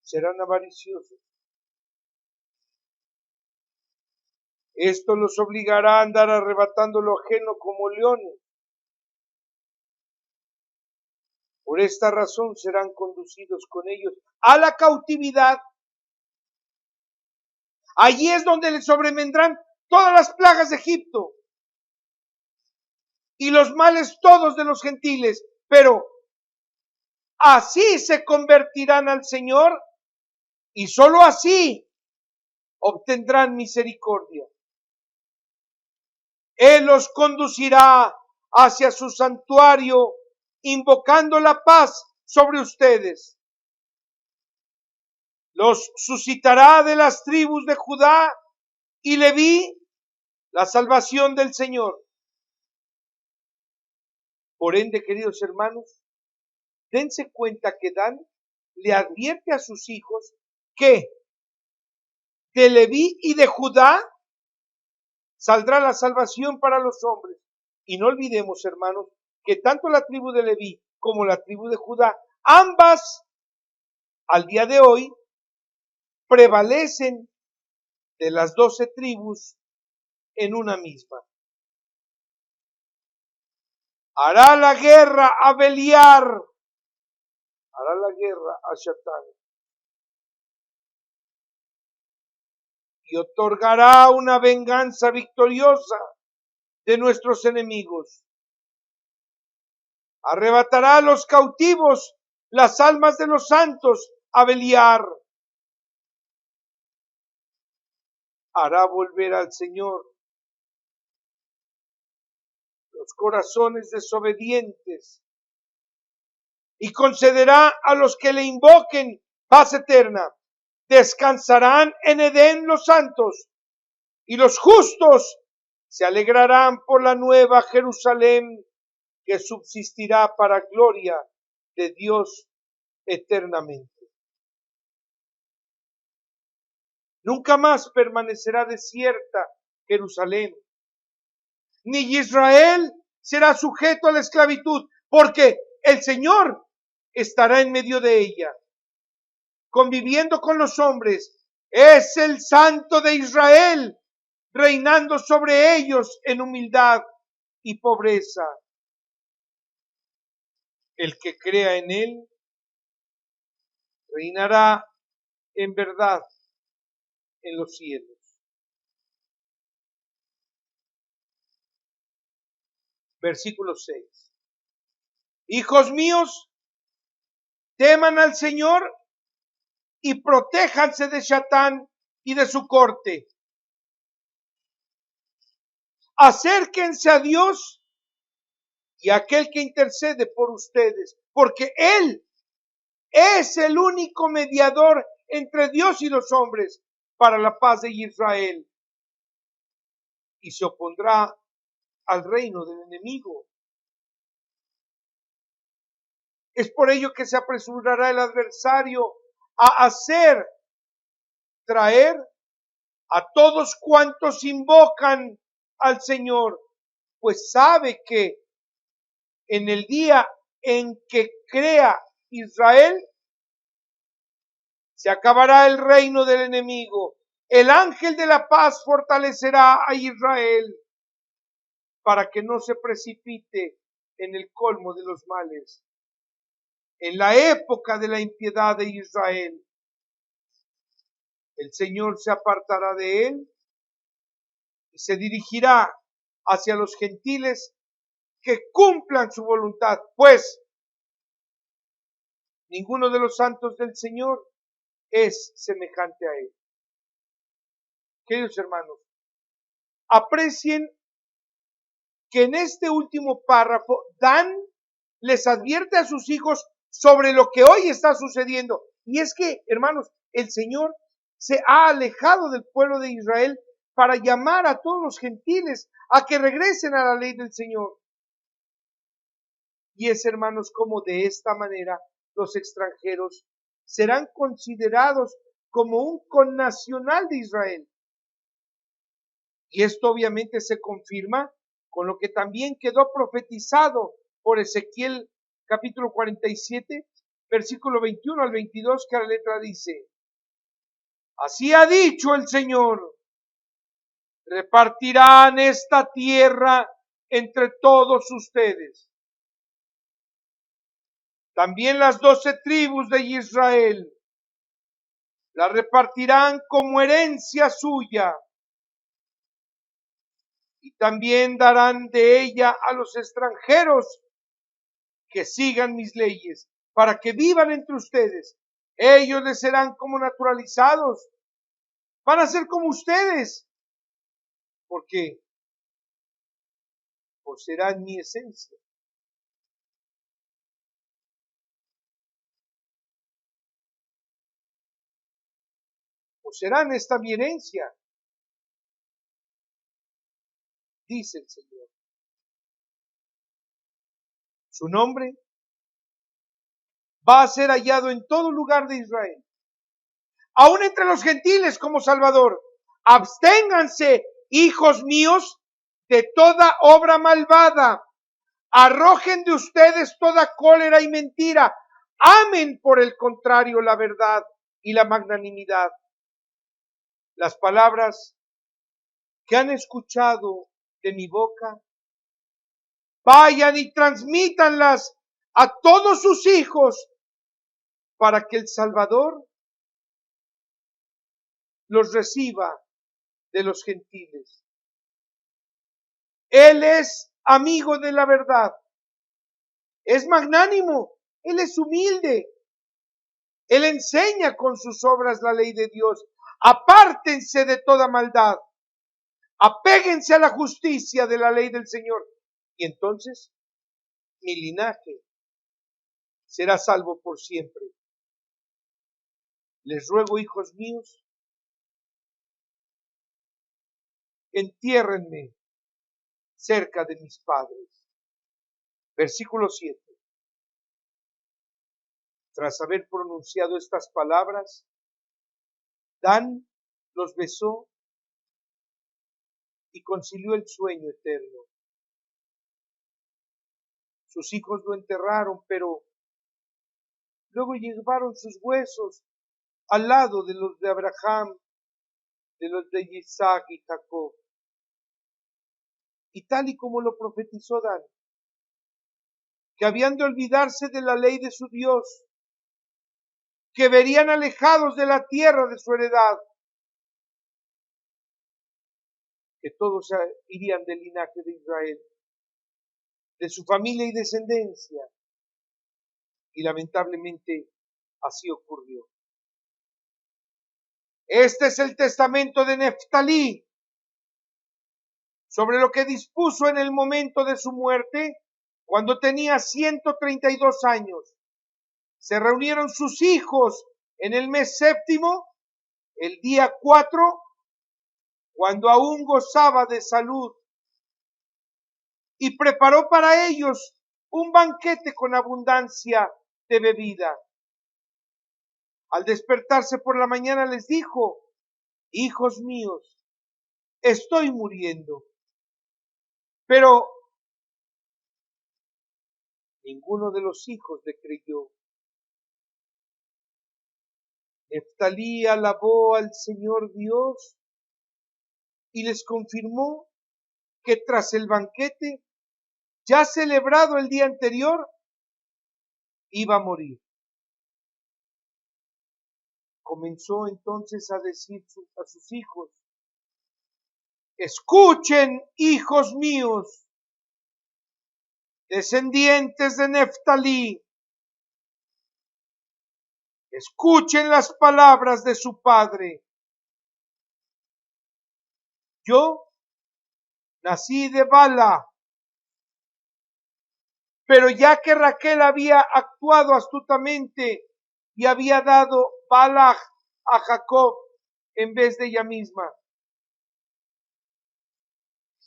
Serán avariciosos. Esto los obligará a andar arrebatando lo ajeno como leones. Por esta razón serán conducidos con ellos a la cautividad. Allí es donde les sobrevendrán todas las plagas de Egipto y los males todos de los gentiles, pero así se convertirán al Señor y sólo así obtendrán misericordia. Él los conducirá hacia su santuario, invocando la paz sobre ustedes. Los suscitará de las tribus de Judá y Leví la salvación del Señor. Por ende, queridos hermanos, dense cuenta que Dan le advierte a sus hijos que de Leví y de Judá saldrá la salvación para los hombres. Y no olvidemos, hermanos, que tanto la tribu de Leví como la tribu de Judá, ambas al día de hoy prevalecen de las 12 tribus en una misma. Hará la guerra a Beliar, hará la guerra a Satán, y otorgará una venganza victoriosa de nuestros enemigos. Arrebatará a los cautivos las almas de los santos a Beliar. Hará volver al Señor los corazones desobedientes y concederá a los que le invoquen paz eterna. Descansarán en Edén los santos, y los justos se alegrarán por la nueva Jerusalén que subsistirá para gloria de Dios eternamente. Nunca más permanecerá desierta Jerusalén, ni Israel será sujeto a la esclavitud, porque el Señor estará en medio de ella, conviviendo con los hombres. Es el Santo de Israel, reinando sobre ellos en humildad y pobreza. El que crea en él reinará en verdad en los cielos. Versículo 6. Hijos míos, teman al Señor y protéjanse de Satán y de su corte. Acérquense a Dios y a aquel que intercede por ustedes, porque Él es el único mediador entre Dios y los hombres para la paz de Israel, y se opondrá al reino del enemigo. Es por ello que se apresurará el adversario a traer a todos cuantos invocan al Señor, pues sabe que en el día en que crea Israel, se acabará el reino del enemigo. El ángel de la paz fortalecerá a Israel para que no se precipite en el colmo de los males. En la época de la impiedad de Israel, el Señor se apartará de él y se dirigirá hacia los gentiles que cumplan su voluntad, pues ninguno de los santos del Señor es semejante a él. Queridos hermanos, aprecien que en este último párrafo Dan les advierte a sus hijos sobre lo que hoy está sucediendo. Y es que, hermanos, el Señor se ha alejado del pueblo de Israel para llamar a todos los gentiles a que regresen a la ley del Señor. Y es, hermanos, como de esta manera los extranjeros serán considerados como un connacional de Israel. Y esto obviamente se confirma con lo que también quedó profetizado por Ezequiel capítulo 47, versículo 21 al 22, que la letra dice: así ha dicho el Señor, repartirán esta tierra entre todos ustedes. También las 12 tribus de Israel la repartirán como herencia suya, y también darán de ella a los extranjeros que sigan mis leyes, para que vivan entre ustedes. Ellos les serán como naturalizados, van a ser como ustedes, porque poseerán mi esencia. Poseerán esta mi herencia, dice el Señor. Su nombre va a ser hallado en todo lugar de Israel, aún entre los gentiles, como Salvador. Absténganse, hijos míos, de toda obra malvada. Arrojen de ustedes toda cólera y mentira. Amen, por el contrario, la verdad y la magnanimidad. Las palabras que han escuchado de mi boca, vayan y transmítanlas a todos sus hijos, para que el Salvador los reciba de los gentiles. Él es amigo de la verdad, es magnánimo, Él es humilde, Él enseña con sus obras la ley de Dios. Apártense de toda maldad, apéguense a la justicia de la ley del Señor, y entonces mi linaje será salvo por siempre. Les ruego, hijos míos, entiérrenme cerca de mis padres. Versículo 7. Tras haber pronunciado estas palabras, Dan los besó y concilió el sueño eterno. Sus hijos lo enterraron, pero luego llevaron sus huesos al lado de los de Abraham, de los de Isaac y Jacob. Y tal y como lo profetizó Dan, que habían de olvidarse de la ley de su Dios, que verían alejados de la tierra de su heredad, que todos irían del linaje de Israel, de su familia y descendencia. Y lamentablemente así ocurrió. Este es el testamento de Neftalí, sobre lo que dispuso en el momento de su muerte, cuando tenía 132 años. Se reunieron sus hijos en el mes séptimo, el día 4, cuando aún gozaba de salud, y preparó para ellos un banquete con abundancia de bebida. Al despertarse por la mañana les dijo: hijos míos, estoy muriendo. Pero ninguno de los hijos le creyó. Neftalí alabó al Señor Dios y les confirmó que tras el banquete, ya celebrado el día anterior, iba a morir. Comenzó entonces a decir a sus hijos: escuchen, hijos míos, descendientes de Neftalí, escuchen las palabras de su padre. Yo nací de Bala, pero ya que Raquel había actuado astutamente y había dado Bala a Jacob en vez de ella misma,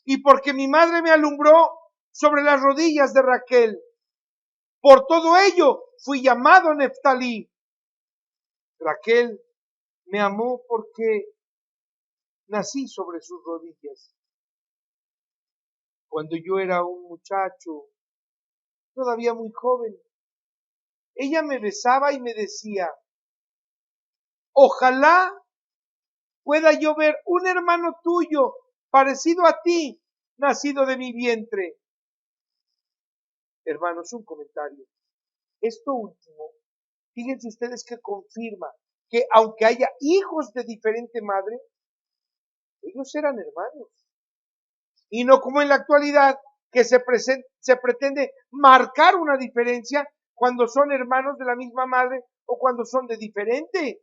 y porque mi madre me alumbró sobre las rodillas de Raquel, por todo ello fui llamado Neftalí. Raquel me amó porque nací sobre sus rodillas. Cuando yo era un muchacho, todavía muy joven, ella me besaba y me decía: ojalá pueda yo ver un hermano tuyo parecido a ti, nacido de mi vientre. Hermanos, un comentario. Esto último, fíjense ustedes que confirma que aunque haya hijos de diferente madre, ellos eran hermanos. Y no como en la actualidad, que se pretende marcar una diferencia cuando son hermanos de la misma madre o cuando son de diferente.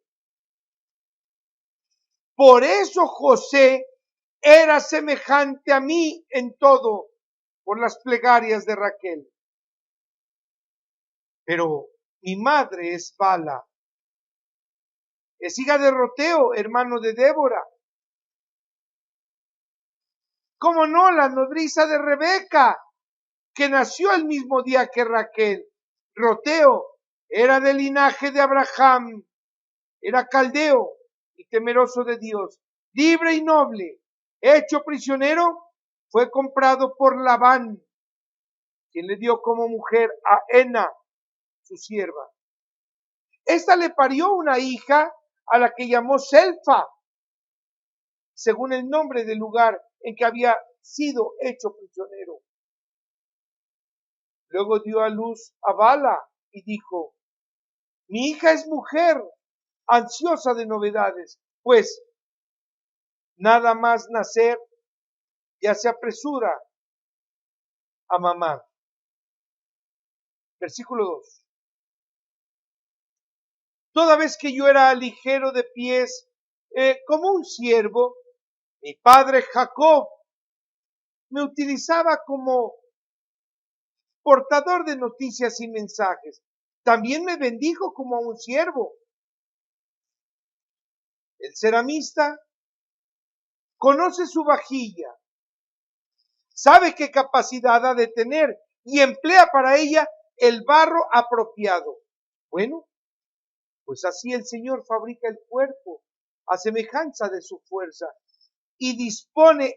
Por eso José era semejante a mí en todo, por las plegarias de Raquel. Pero mi madre es Bala, es hija de Roteo, hermano de Débora. ¿Cómo no? La nodriza de Rebeca, que nació el mismo día que Raquel. Roteo era del linaje de Abraham, era caldeo y temeroso de Dios, libre y noble. Hecho prisionero, fue comprado por Labán, quien le dio como mujer a Ena, su sierva. Esta le parió una hija a la que llamó Selfa, según el nombre del lugar en que había sido hecho prisionero. Luego dio a luz a Bala y dijo: mi hija es mujer, ansiosa de novedades, pues nada más nacer ya se apresura a mamar. Versículo 2. Toda vez que yo era ligero de pies, como un siervo, mi padre Jacob me utilizaba como portador de noticias y mensajes. También me bendijo como a un siervo. El ceramista conoce su vajilla, sabe qué capacidad ha de tener y emplea para ella el barro apropiado. Bueno, pues así el Señor fabrica el cuerpo a semejanza de su fuerza, y dispone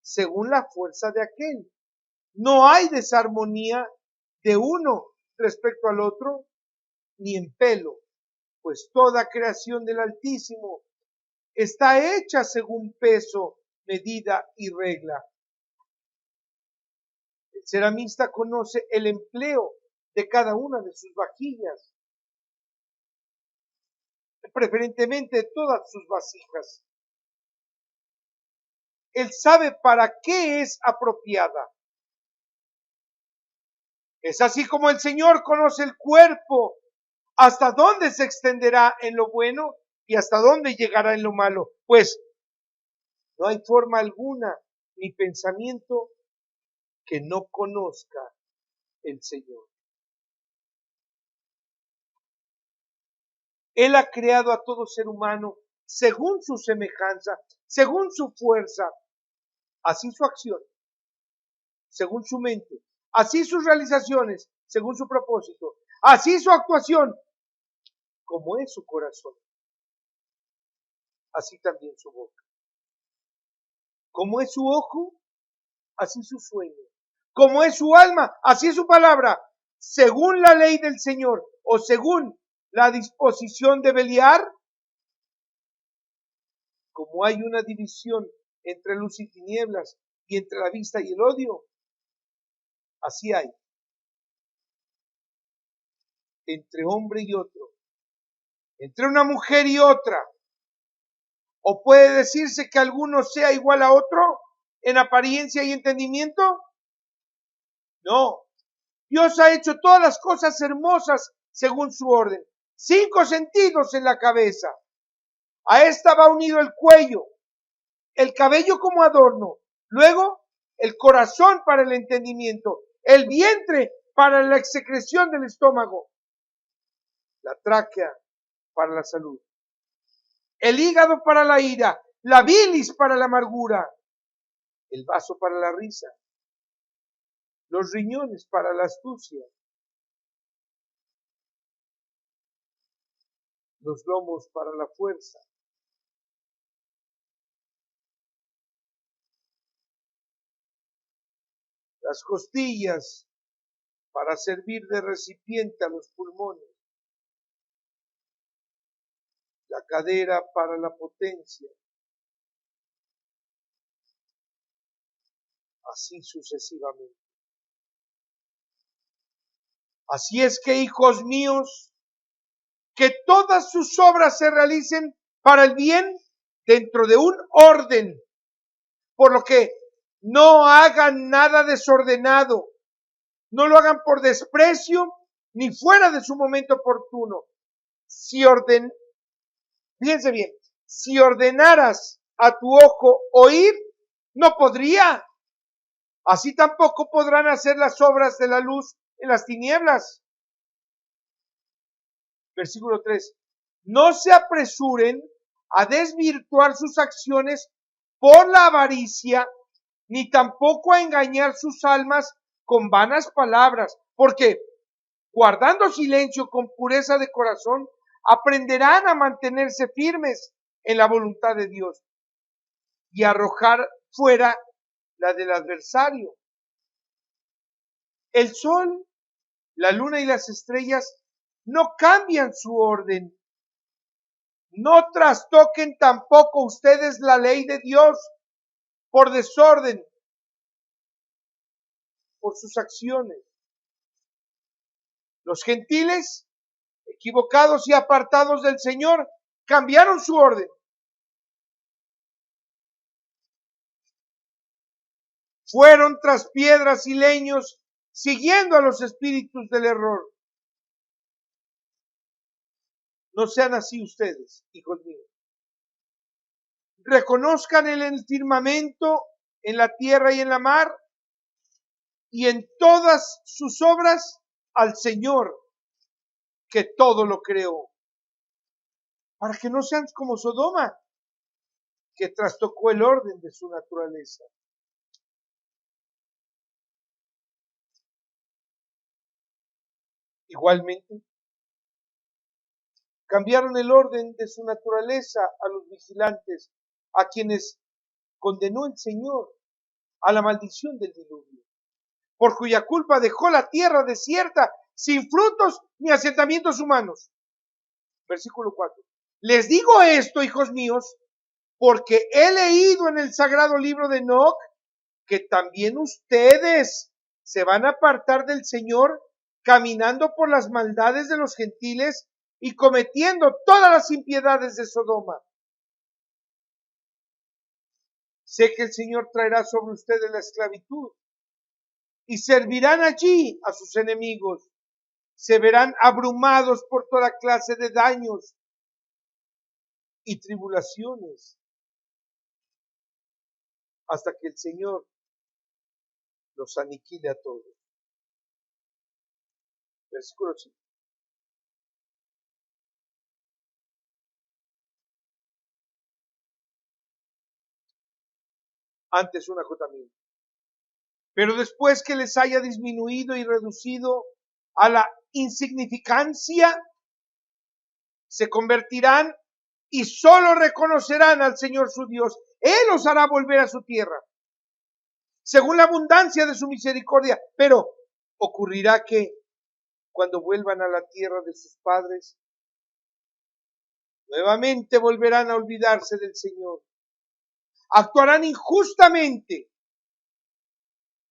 según la fuerza de aquel. No hay desarmonía de uno respecto al otro, ni en pelo, pues toda creación del Altísimo está hecha según peso, medida y regla. El ceramista conoce el empleo de cada una de sus vajillas, preferentemente todas sus vasijas. Él sabe para qué es apropiada. Es así como el Señor conoce el cuerpo, hasta dónde se extenderá en lo bueno y hasta dónde llegará en lo malo. Pues no hay forma alguna ni pensamiento que no conozca el Señor. Él ha creado a todo ser humano según su semejanza, según su fuerza, así su acción, según su mente, así sus realizaciones, según su propósito, así su actuación, como es su corazón, así también su boca. Como es su ojo, así su sueño. Como es su alma, así es su palabra. Según la ley del Señor o según la disposición de Beliar, como hay una división entre luz y tinieblas y entre la vista y el odio, así hay entre hombre y otro, entre una mujer y otra. ¿O puede decirse que alguno sea igual a otro en apariencia y entendimiento? No. Dios ha hecho todas las cosas hermosas según su orden. 5 sentidos en la cabeza. A esta va unido el cuello, el cabello como adorno, luego el corazón para el entendimiento, el vientre para la secreción del estómago, la tráquea para la salud, el hígado para la ira, la bilis para la amargura, el vaso para la risa, los riñones para la astucia, los lomos para la fuerza, las costillas para servir de recipiente a los pulmones, la cadera para la potencia, así sucesivamente. Así es que, hijos míos, que todas sus obras se realicen para el bien dentro de un orden, por lo que no hagan nada desordenado, no lo hagan por desprecio ni fuera de su momento oportuno. Fíjense bien, si ordenaras a tu ojo oír, no podría. Así tampoco podrán hacer las obras de la luz en las tinieblas. Versículo 3. No se apresuren a desvirtuar sus acciones por la avaricia, ni tampoco a engañar sus almas con vanas palabras, porque guardando silencio con pureza de corazón, aprenderán a mantenerse firmes en la voluntad de Dios y arrojar fuera la del adversario. El sol, la luna y las estrellas no cambian su orden. No trastoquen tampoco ustedes la ley de Dios por desorden, por sus acciones. Los gentiles, equivocados y apartados del Señor, cambiaron su orden. Fueron tras piedras y leños, siguiendo a los espíritus del error. No sean así ustedes, hijos míos. Reconozcan en el firmamento, en la tierra y en la mar, y en todas sus obras al Señor, que todo lo creó. Para que no sean como Sodoma, que trastocó el orden de su naturaleza. Igualmente, Cambiaron el orden de su naturaleza a los vigilantes, a quienes condenó el Señor a la maldición del diluvio, por cuya culpa dejó la tierra desierta, sin frutos ni asentamientos humanos. Versículo 4. Les digo esto, hijos míos, porque he leído en el sagrado libro de Enoc que también ustedes se van a apartar del Señor, caminando por las maldades de los gentiles y cometiendo todas las impiedades de Sodoma. Sé que el Señor traerá sobre ustedes la esclavitud y servirán allí a sus enemigos. Se verán abrumados por toda clase de daños y tribulaciones hasta que el Señor los aniquile a todos. Versículo 5. Antes un acotamiento. Pero después que les haya disminuido y reducido a la insignificancia, se convertirán y solo reconocerán al Señor su Dios. Él los hará volver a su tierra, según la abundancia de su misericordia. Pero ocurrirá que cuando vuelvan a la tierra de sus padres, nuevamente volverán a olvidarse del Señor. Actuarán injustamente.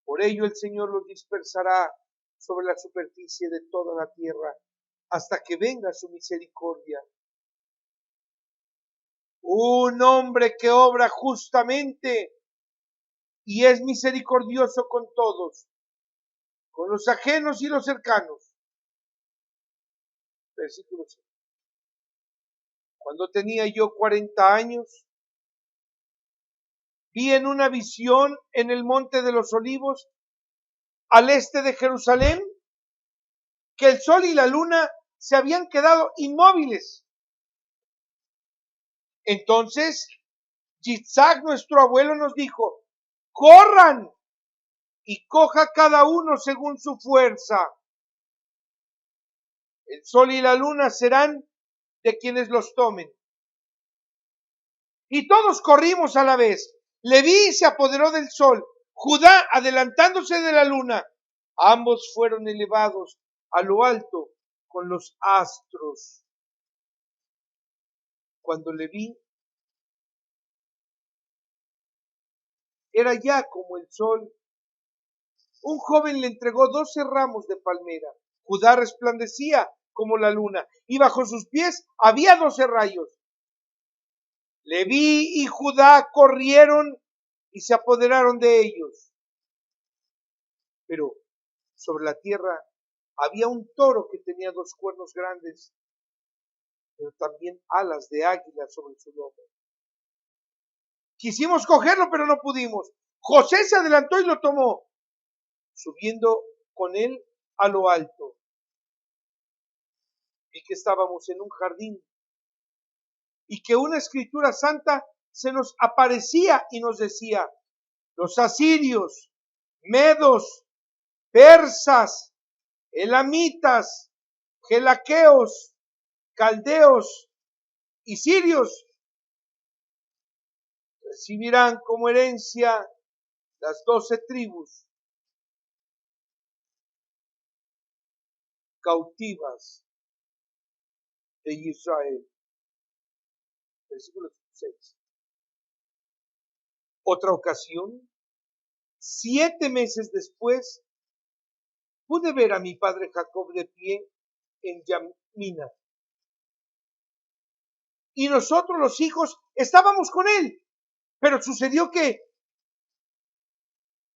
Por ello el Señor los dispersará sobre la superficie de toda la tierra hasta que venga su misericordia. Un hombre que obra justamente y es misericordioso con todos, con los ajenos y los cercanos. Versículo 6. Cuando tenía yo 40 años, vi en una visión en el monte de los Olivos, al este de Jerusalén, que el sol y la luna se habían quedado inmóviles. Entonces, Yitzhak, nuestro abuelo, nos dijo: corran y coja cada uno según su fuerza. El sol y la luna serán de quienes los tomen. Y todos corrimos a la vez. Leví se apoderó del sol, Judá adelantándose de la luna. Ambos fueron elevados a lo alto con los astros. Cuando Leví era ya como el sol, un joven le entregó 12 ramos de palmera. Judá resplandecía como la luna, y bajo sus pies había 12 rayos. Leví y Judá corrieron y se apoderaron de ellos. Pero sobre la tierra había un toro que tenía 2 cuernos grandes, pero también alas de águila sobre su lomo. Quisimos cogerlo, pero no pudimos. José se adelantó y lo tomó, subiendo con él a lo alto. Vi que estábamos en un jardín y que una escritura santa se nos aparecía y nos decía: los asirios, medos, persas, elamitas, gelaqueos, caldeos y sirios recibirán como herencia las 12 tribus cautivas de Israel. Versículo 6. Otra ocasión, 7 meses después, pude ver a mi padre Jacob de pie en Yamina. Y nosotros los hijos estábamos con él. Pero sucedió que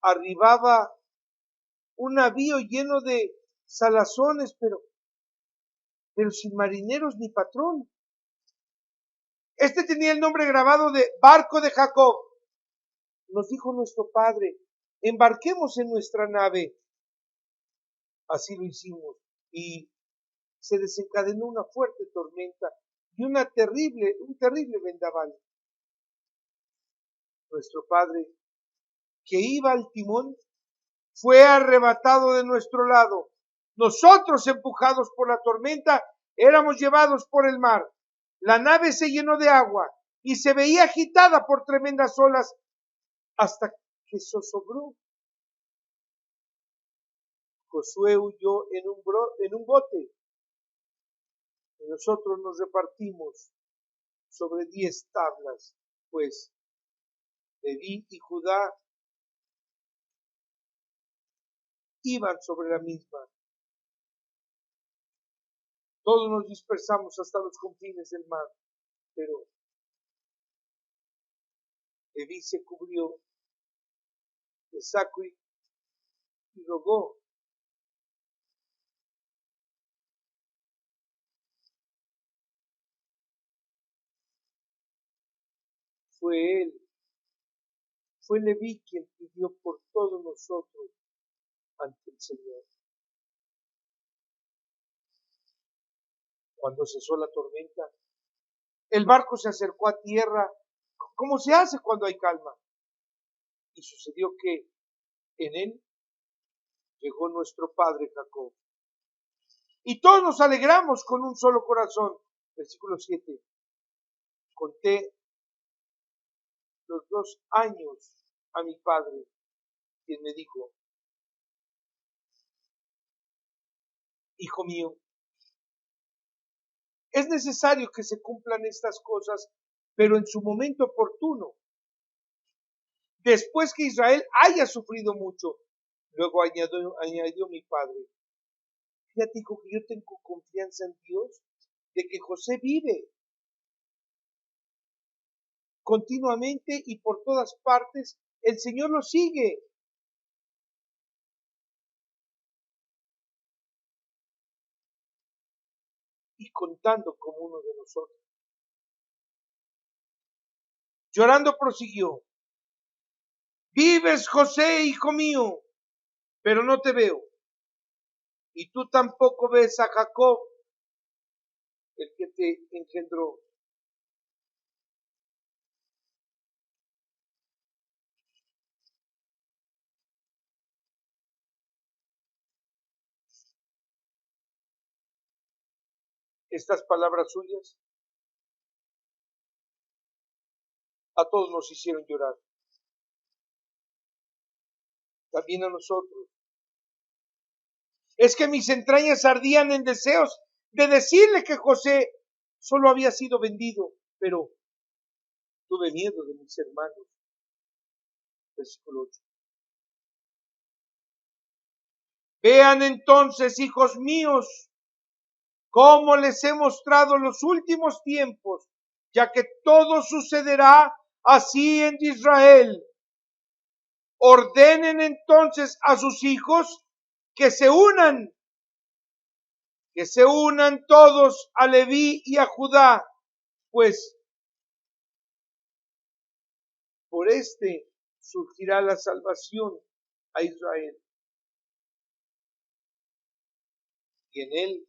arribaba un navío lleno de salazones, pero sin marineros ni patrón. Este tenía el nombre grabado de barco de Jacob. Nos dijo nuestro padre: embarquemos en nuestra nave. Así lo hicimos, y se desencadenó una fuerte tormenta y un terrible vendaval. Nuestro padre, que iba al timón, fue arrebatado de nuestro lado. Nosotros, empujados por la tormenta, éramos llevados por el mar. La nave se llenó de agua y se veía agitada por tremendas olas hasta que zozobró. Josué huyó en un bote y nosotros nos repartimos sobre 10 tablas, pues Leví y Judá iban sobre la misma. Todos nos dispersamos hasta los confines del mar, pero Leví se cubrió de saco y rogó. Fue Leví quien pidió por todos nosotros ante el Señor. Cuando cesó la tormenta, el barco se acercó a tierra, como se hace cuando hay calma. Y sucedió que en él llegó nuestro padre Jacob. Y todos nos alegramos con un solo corazón. Versículo 7. Conté los 2 años a mi padre, quien me dijo: hijo mío, es necesario que se cumplan estas cosas, pero en su momento oportuno, después que Israel haya sufrido mucho. Luego añadió mi padre: fíjate, hijo, que yo tengo confianza en Dios de que José vive continuamente y por todas partes. El Señor lo sigue. Y contando como uno de nosotros. Llorando prosiguió: vives, José, hijo mío, pero no te veo. Y tú tampoco ves a Jacob, el que te engendró. Estas palabras suyas a todos nos hicieron llorar. También a nosotros. Es que mis entrañas ardían en deseos de decirle que José solo había sido vendido, pero tuve miedo de mis hermanos. Versículo 8. Vean entonces, hijos míos, cómo les he mostrado los últimos tiempos, ya que todo sucederá así en Israel. Ordenen entonces a sus hijos que se unan todos a Leví y a Judá, pues por este surgirá la salvación a Israel. Y en él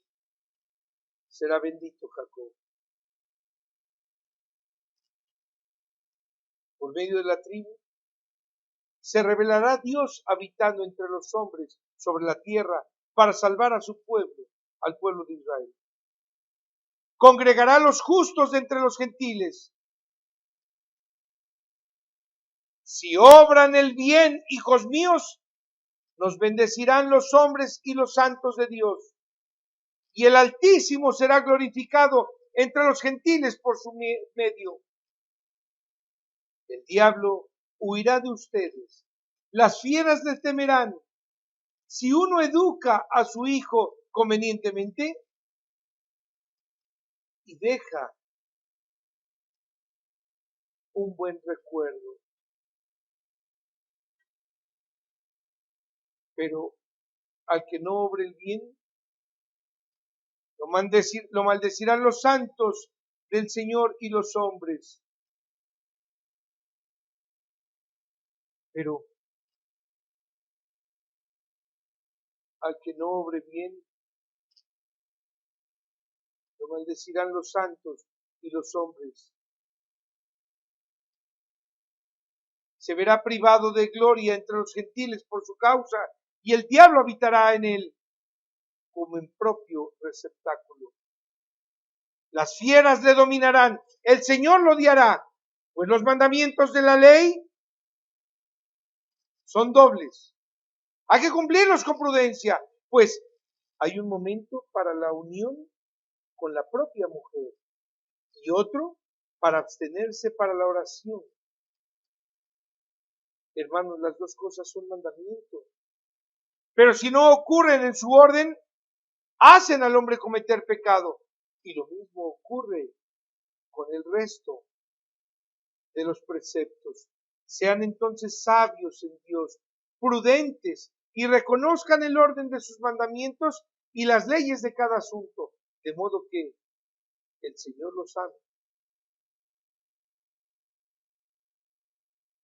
será bendito Jacob. Por medio de la tribu se revelará Dios habitando entre los hombres sobre la tierra para salvar a su pueblo, al pueblo de Israel. Congregará a los justos de entre los gentiles. Si obran el bien, hijos míos, nos bendecirán los hombres y los santos de Dios. Y el Altísimo será glorificado entre los gentiles por su medio. El diablo huirá de ustedes. Las fieras les temerán. Si uno educa a su hijo convenientemente y deja un buen recuerdo, pero al que no obre el bien, lo maldecirán los santos del Señor y los hombres. Pero al que no obre bien, lo maldecirán los santos y los hombres. Se verá privado de gloria entre los gentiles por su causa, y el diablo habitará en él como en propio receptáculo. Las fieras le dominarán, el Señor lo odiará, pues los mandamientos de la ley son dobles. Hay que cumplirlos con prudencia, pues hay un momento para la unión con la propia mujer y otro para abstenerse para la oración. Hermanos, las dos cosas son mandamientos. Pero si no ocurren en su orden, hacen al hombre cometer pecado. Y lo mismo ocurre con el resto de los preceptos. Sean entonces sabios en Dios, prudentes, y reconozcan el orden de sus mandamientos y las leyes de cada asunto, de modo que el Señor los ame.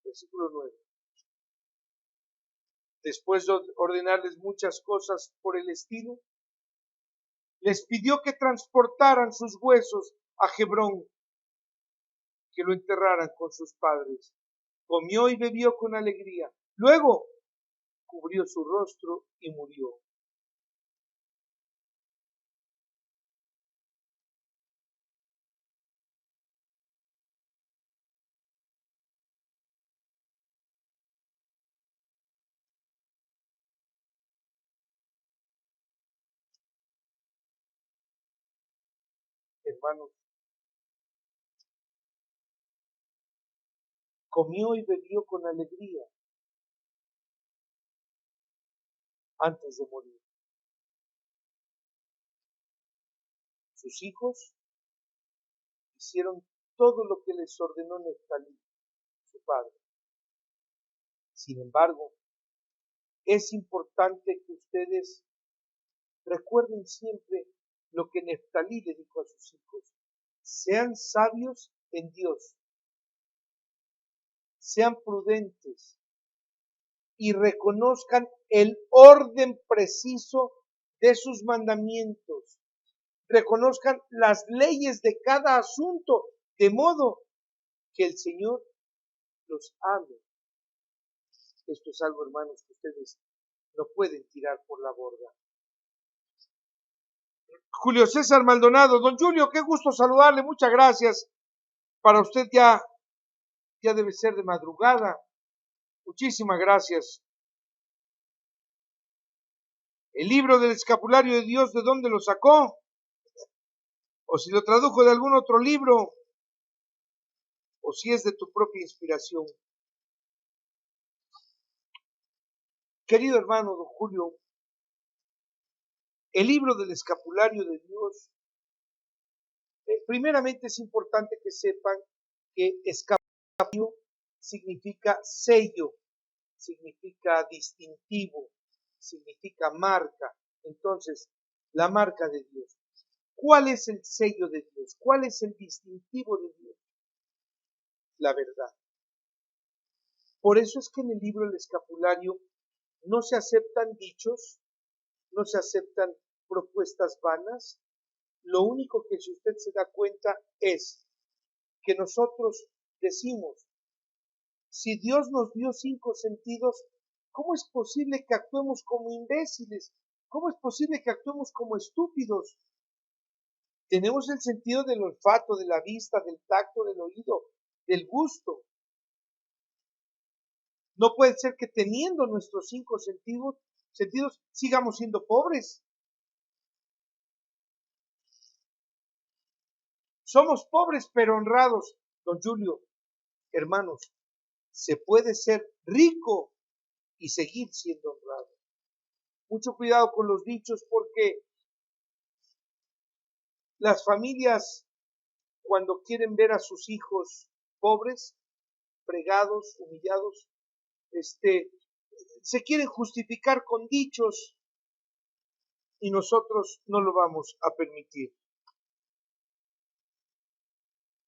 Versículo 9. Después de ordenarles muchas cosas por el estilo, les pidió que transportaran sus huesos a Hebrón, que lo enterraran con sus padres. Comió y bebió con alegría. Luego cubrió su rostro y murió. Hermanos, comió y bebió con alegría antes de morir. Sus hijos hicieron todo lo que les ordenó Neftalí, su padre. Sin embargo, es importante que ustedes recuerden siempre lo que Neftalí le dijo a sus hijos. Sean sabios en Dios, sean prudentes y reconozcan el orden preciso de sus mandamientos. Reconozcan las leyes de cada asunto, de modo que el Señor los ame. Esto es algo, hermanos, que ustedes no pueden tirar por la borda. Julio César Maldonado, don Julio, qué gusto saludarle, muchas gracias. Para usted ya debe ser de madrugada. Muchísimas gracias. El libro del escapulario de Dios, ¿de dónde lo sacó? O si lo tradujo de algún otro libro, o si es de tu propia inspiración. Querido hermano don Julio, el libro del escapulario de Dios, primeramente es importante que sepan que escapulario significa sello, significa distintivo, significa marca. Entonces, la marca de Dios. ¿Cuál es el sello de Dios? ¿Cuál es el distintivo de Dios? La verdad. Por eso es que en el libro del escapulario no se aceptan dichos, no se aceptan propuestas vanas. Lo único que, si usted se da cuenta, es que nosotros decimos, si Dios nos dio 5 sentidos, ¿cómo es posible que actuemos como imbéciles? ¿Cómo es posible que actuemos como estúpidos? Tenemos el sentido del olfato, de la vista, del tacto, del oído, del gusto. No puede ser que teniendo nuestros 5 sentidos sigamos siendo pobres. Somos pobres pero honrados, don Julio. Hermanos, se puede ser rico y seguir siendo honrado. Mucho cuidado con los dichos, porque las familias, cuando quieren ver a sus hijos pobres, fregados, humillados, se quieren justificar con dichos, y nosotros no lo vamos a permitir.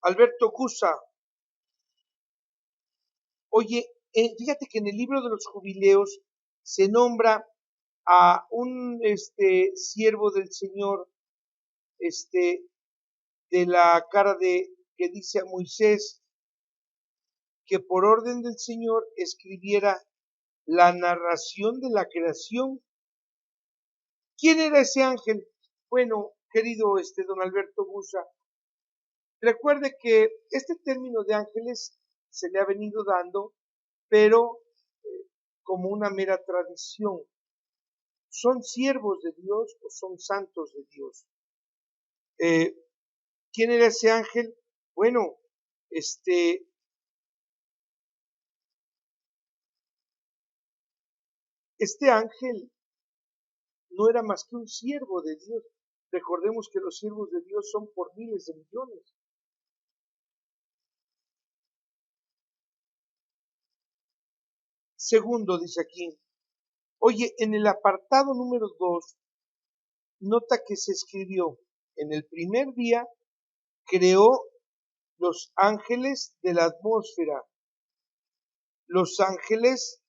Alberto Gusa, oye, fíjate que en el libro de los jubileos se nombra a un siervo del Señor, de la cara de que dice a Moisés que por orden del Señor escribiera la narración de la creación. ¿Quién era ese ángel? Bueno, querido don Alberto Gusa, Recuerde que este término de ángeles se le ha venido dando, pero como una mera tradición. ¿Son siervos de Dios o son santos de Dios? ¿Quién era ese ángel? Bueno, este ángel no era más que un siervo de Dios. Recordemos que los siervos de Dios son por miles de millones. Segundo, dice aquí, oye, en el apartado número 2, nota que se escribió, en el primer día creó los ángeles de la atmósfera, los ángeles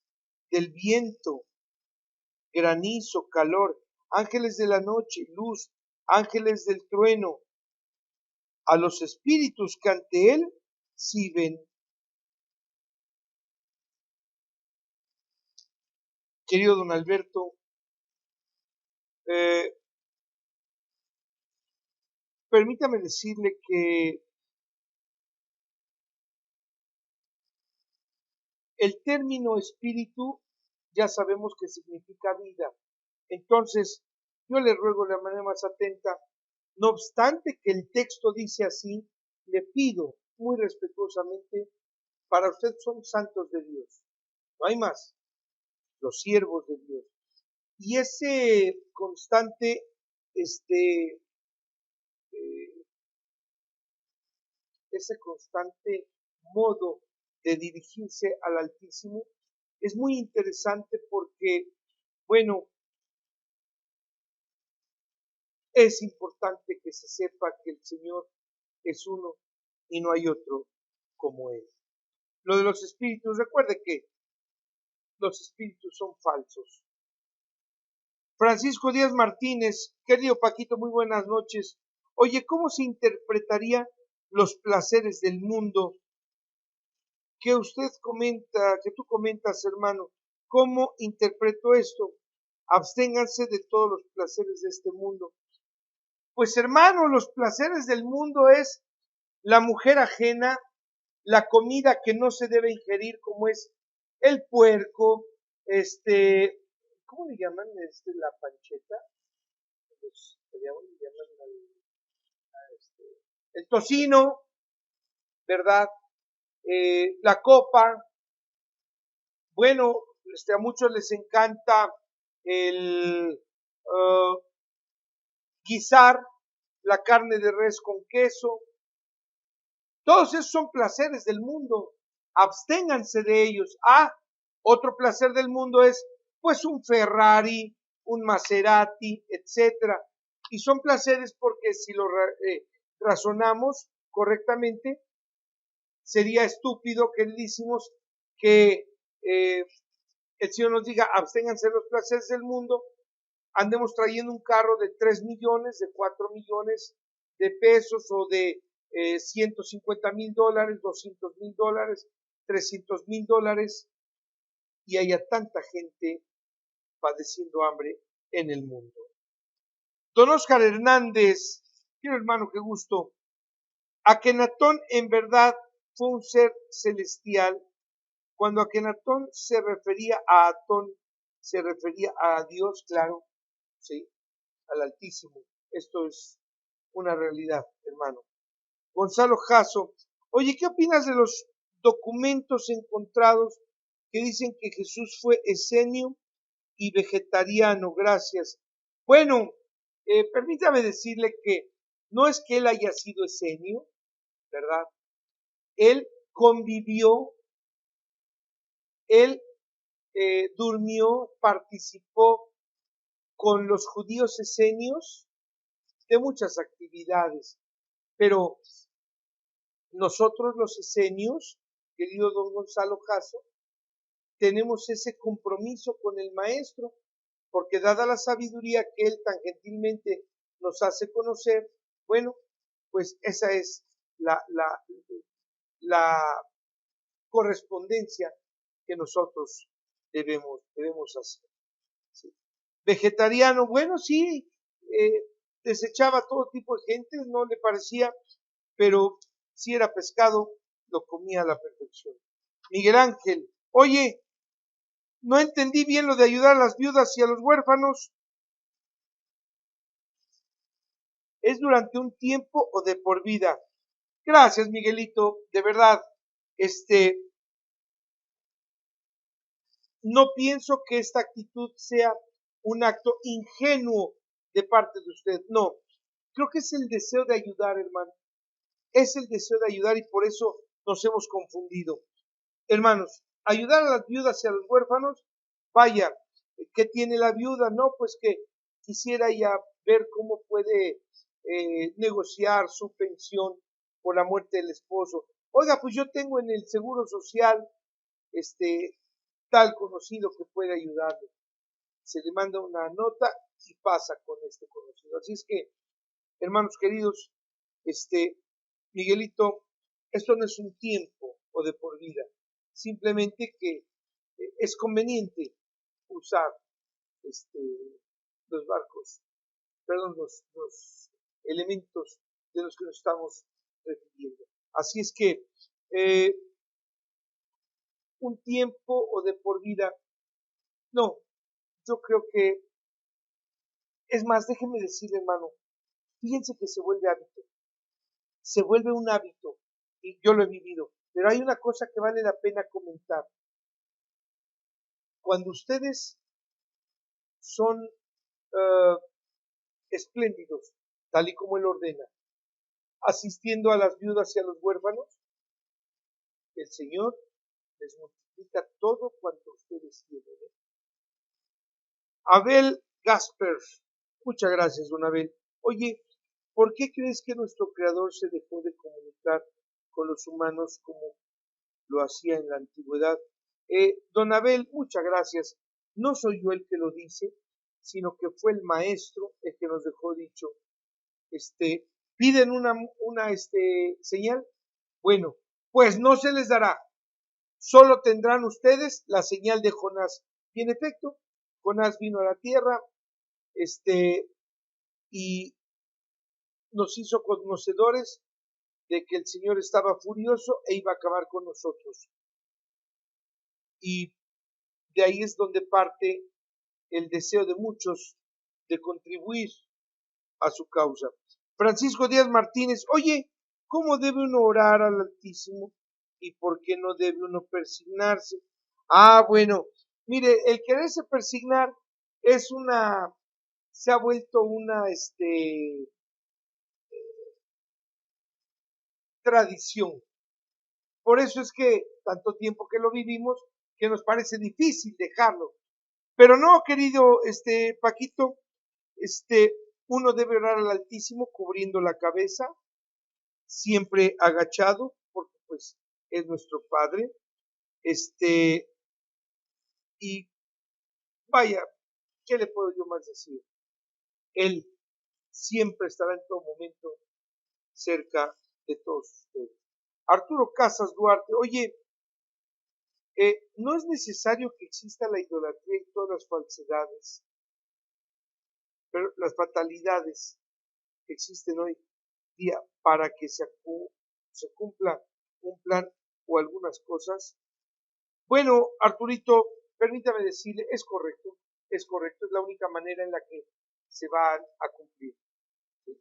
del viento, granizo, calor, ángeles de la noche, luz, ángeles del trueno, a los espíritus que ante él sirven. Querido don Alberto, permítame decirle que el término espíritu ya sabemos que significa vida. Entonces, yo le ruego de la manera más atenta, no obstante que el texto dice así, le pido muy respetuosamente, para usted son santos de Dios, no hay más, los siervos de Dios. Y ese constante, ese constante modo de dirigirse al Altísimo es muy interesante porque, bueno, es importante que se sepa que el Señor es uno y no hay otro como Él. Lo de los espíritus, recuerde que los espíritus son falsos. Francisco Díaz Martínez, querido Paquito, muy buenas noches. Oye, ¿cómo se interpretaría los placeres del mundo que usted comenta, que tú comentas, hermano? ¿Cómo interpreto esto? Absténganse de todos los placeres de este mundo. Pues hermano, los placeres del mundo es la mujer ajena, la comida que no se debe ingerir, como es el puerco, ¿cómo le llaman? La pancheta. Le llaman el tocino, ¿verdad? La copa. Bueno, a muchos les encanta el guisar la carne de res con queso. Todos esos son placeres del mundo. Absténganse de ellos. Otro placer del mundo es pues un Ferrari, un Maserati, etcétera. Y son placeres porque si lo razonamos correctamente, sería estúpido que decimos que el Señor nos diga absténganse de los placeres del mundo, andemos trayendo un carro de 3 millones, de 4 millones de pesos o de $150,000, $200,000, $300,000 y haya tanta gente padeciendo hambre en el mundo. Don Oscar Hernández, quiero hermano, qué gusto. Akenatón en verdad fue un ser celestial. Cuando Akenatón se refería a Atón, se refería a Dios, claro, sí, al Altísimo. Esto es una realidad, hermano. Gonzalo Jasso, oye, ¿qué opinas de los documentos encontrados que dicen que Jesús fue esenio y vegetariano? Gracias. Bueno, permítame decirle que no es que él haya sido esenio, ¿verdad? Él convivió, él durmió, participó con los judíos esenios de muchas actividades, pero nosotros los esenios, querido don Gonzalo Jasso, tenemos ese compromiso con el Maestro, porque dada la sabiduría que Él tan gentilmente nos hace conocer, bueno, pues esa es la correspondencia que nosotros debemos hacer. ¿Sí? Vegetariano, bueno, sí, desechaba todo tipo de gente, no le parecía, pero si era pescado, lo comía a la perfección. Miguel Ángel, oye, no entendí bien lo de ayudar a las viudas y a los huérfanos. ¿Es durante un tiempo o de por vida? Gracias, Miguelito, de verdad, no pienso que esta actitud sea un acto ingenuo de parte de usted, no, creo que es el deseo de ayudar, hermano, es el deseo de ayudar y por eso nos hemos confundido. Hermanos, ayudar a las viudas y a los huérfanos, vaya, ¿qué tiene la viuda? No, pues que quisiera ya ver cómo puede negociar su pensión por la muerte del esposo. Oiga, pues yo tengo en el Seguro Social tal conocido que puede ayudarle. Se le manda una nota y pasa con este conocido. Así es que, hermanos queridos, Miguelito, esto no es un tiempo o de por vida, simplemente que es conveniente usar los barcos, perdón, los elementos de los que nos estamos refiriendo. Así es que un tiempo o de por vida, no, yo creo que, es más, déjenme decirle, hermano, fíjense que se vuelve un hábito, y yo lo he vivido, pero hay una cosa que vale la pena comentar. Cuando ustedes son espléndidos, tal y como Él ordena, asistiendo a las viudas y a los huérfanos, el Señor les multiplica todo cuanto ustedes tienen. Abel Gasper, muchas gracias, don Abel. Oye, ¿por qué crees que nuestro Creador se dejó de comunicar con los humanos como lo hacía en la antigüedad? Don Abel, muchas gracias. No soy yo el que lo dice, sino que fue el maestro el que nos dejó dicho. Piden una señal. Bueno, pues no se les dará. Solo tendrán ustedes la señal de Jonás. Y en efecto, Jonás vino a la tierra, y nos hizo conocedores de que el Señor estaba furioso e iba a acabar con nosotros. Y de ahí es donde parte el deseo de muchos de contribuir a su causa. Francisco Díaz Martínez, oye, ¿cómo debe uno orar al Altísimo? ¿Y por qué no debe uno persignarse? Bueno, mire, el quererse persignar se ha vuelto una tradición. Por eso es que tanto tiempo que lo vivimos, que nos parece difícil dejarlo. Pero no, querido Paquito, uno debe orar al Altísimo cubriendo la cabeza, siempre agachado, porque pues es nuestro Padre, y vaya, ¿qué le puedo yo más decir? Él siempre estará en todo momento cerca de todos ustedes. Arturo Casas Duarte, oye, no es necesario que exista la idolatría y todas las falsedades, pero las fatalidades que existen hoy día para que se cumpla un plan o algunas cosas. Bueno, Arturito, permítame decirle, es correcto, es la única manera en la que se va a cumplir. ¿Sí?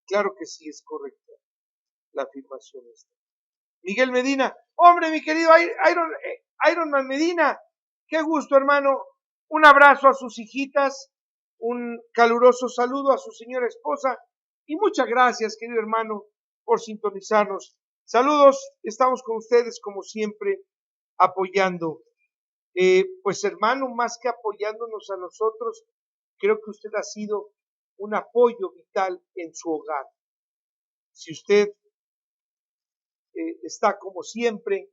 Claro que sí es correcta la afirmación esta. Miguel Medina, hombre, mi querido Ironman Medina, qué gusto, hermano. Un abrazo a sus hijitas, un caluroso saludo a su señora esposa y muchas gracias, querido hermano, por sintonizarnos. Saludos, estamos con ustedes como siempre, apoyando. Pues hermano, más que apoyándonos a nosotros, creo que usted ha sido un apoyo vital en su hogar. Si usted está como siempre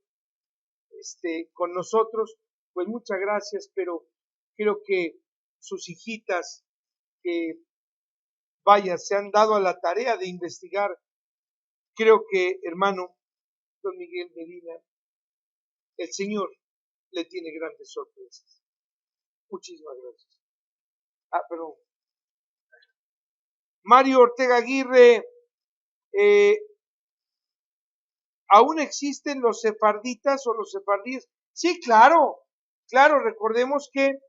con nosotros, pues muchas gracias, pero creo que sus hijitas que se han dado a la tarea de investigar, creo que, hermano, don Miguel Medina, el Señor le tiene grandes sorpresas. Muchísimas gracias. Perdón. Mario Ortega Aguirre, ¿Aún existen los sefarditas o los sefardíes? Sí, claro, recordemos que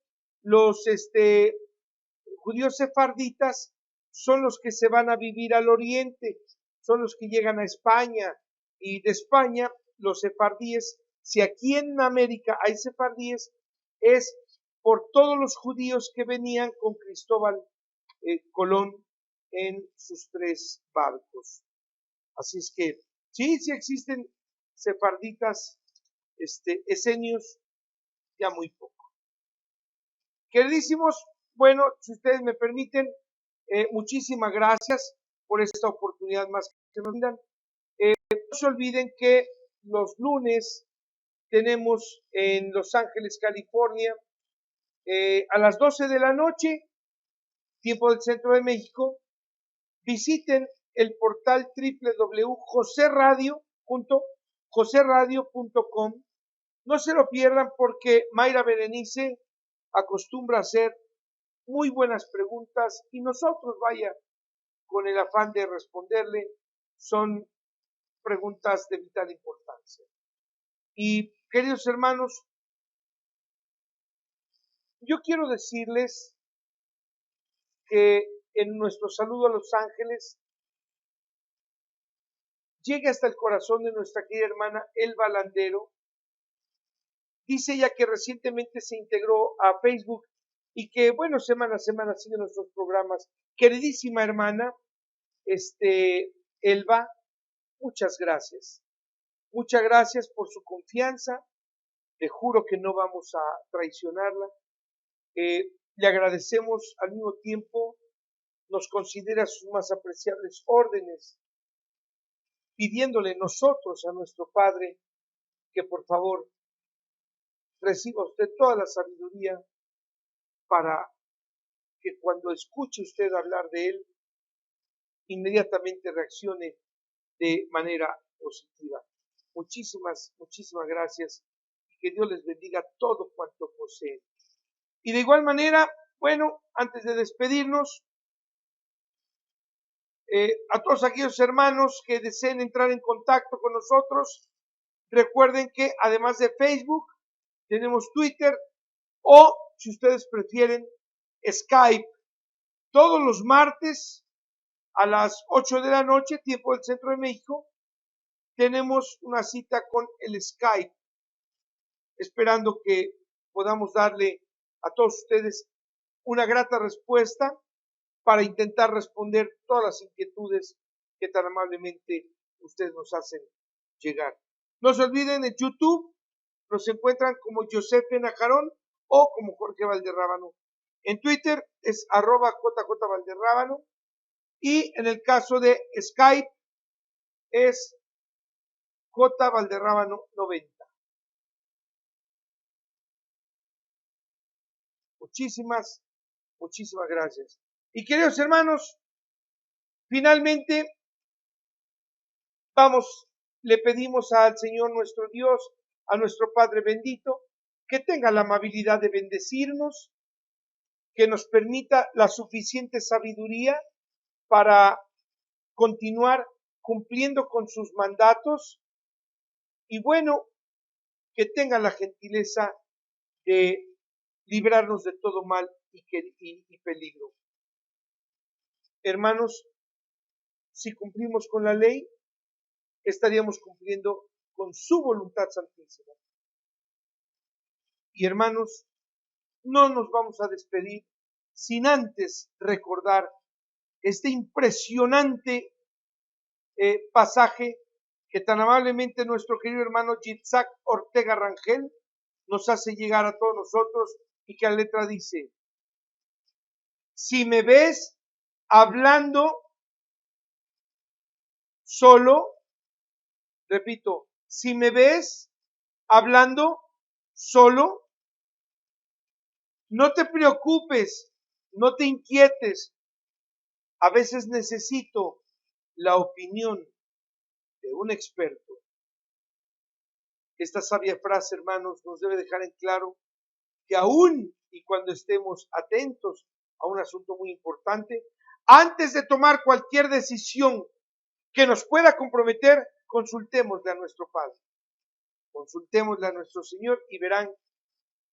los judíos sefarditas son los que se van a vivir al oriente, son los que llegan a España, y de España los sefardíes, si aquí en América hay sefardíes, es por todos los judíos que venían con Cristóbal Colón en sus 3 barcos. Así es que sí existen sefarditas esenios, ya muy poco. Queridísimos, bueno, si ustedes me permiten, muchísimas gracias por esta oportunidad más que nos dan. No se olviden que los lunes tenemos en Los Ángeles, California, a las 12 de la noche, tiempo del Centro de México. Visiten el portal www.joseradio.com. No se lo pierdan porque Mayra Berenice acostumbra a hacer muy buenas preguntas y nosotros, vaya, con el afán de responderle, son preguntas de vital importancia. Y queridos hermanos, yo quiero decirles que en nuestro saludo a Los Ángeles llegue hasta el corazón de nuestra querida hermana Elba Landero. Dice ella que recientemente se integró a Facebook y que, bueno, semana a semana sigue nuestros programas. Queridísima hermana, Elba, muchas gracias. Muchas gracias por su confianza. Le juro que no vamos a traicionarla. Le agradecemos al mismo tiempo, nos considera sus más apreciables órdenes, pidiéndole nosotros a nuestro Padre que por favor reciba usted toda la sabiduría para que cuando escuche usted hablar de él, inmediatamente reaccione de manera positiva. Muchísimas gracias y que Dios les bendiga todo cuanto poseen. Y de igual manera, bueno, antes de despedirnos, a todos aquellos hermanos que deseen entrar en contacto con nosotros, recuerden que además de Facebook, tenemos Twitter o, si ustedes prefieren, Skype. Todos los martes a las 8 de la noche, tiempo del Centro de México, tenemos una cita con el Skype, esperando que podamos darle a todos ustedes una grata respuesta para intentar responder todas las inquietudes que tan amablemente ustedes nos hacen llegar. No se olviden, en YouTube nos encuentran como Josefe Najarón o como Jorge Valderrábano. En Twitter es @JJ y en el caso de Skype es J Valderrábano 90. Muchísimas gracias. Y queridos hermanos, finalmente le pedimos al Señor nuestro Dios, a nuestro Padre bendito, que tenga la amabilidad de bendecirnos, que nos permita la suficiente sabiduría para continuar cumpliendo con sus mandatos y bueno, que tenga la gentileza de librarnos de todo mal y peligro. Hermanos, si cumplimos con la ley, estaríamos cumpliendo con su voluntad santísima. Y hermanos, no nos vamos a despedir sin antes recordar este impresionante pasaje que tan amablemente nuestro querido hermano Yitzhak Ortega Rangel nos hace llegar a todos nosotros y que la letra dice: si me ves hablando solo, repito, si me ves hablando solo, no te preocupes, no te inquietes. A veces necesito la opinión de un experto. Esta sabia frase, hermanos, nos debe dejar en claro que aún y cuando estemos atentos a un asunto muy importante, antes de tomar cualquier decisión que nos pueda comprometer, consultémosle a nuestro Padre, consultémosle a nuestro Señor y verán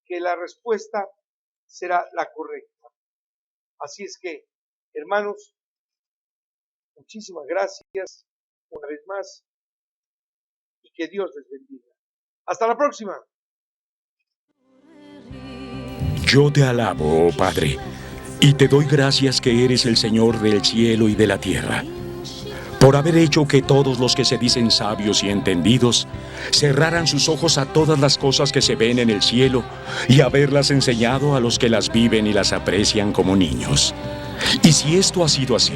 que la respuesta será la correcta. Así es que, hermanos, muchísimas gracias una vez más y que Dios les bendiga. Hasta la próxima. Yo te alabo, oh Padre, y te doy gracias que eres el Señor del cielo y de la tierra, por haber hecho que todos los que se dicen sabios y entendidos cerraran sus ojos a todas las cosas que se ven en el cielo y haberlas enseñado a los que las viven y las aprecian como niños. Y si esto ha sido así,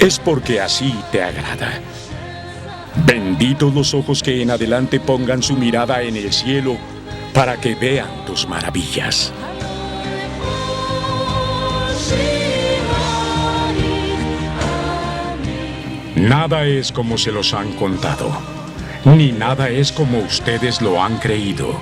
es porque así te agrada. Benditos los ojos que en adelante pongan su mirada en el cielo para que vean tus maravillas. Nada es como se los han contado, ni nada es como ustedes lo han creído.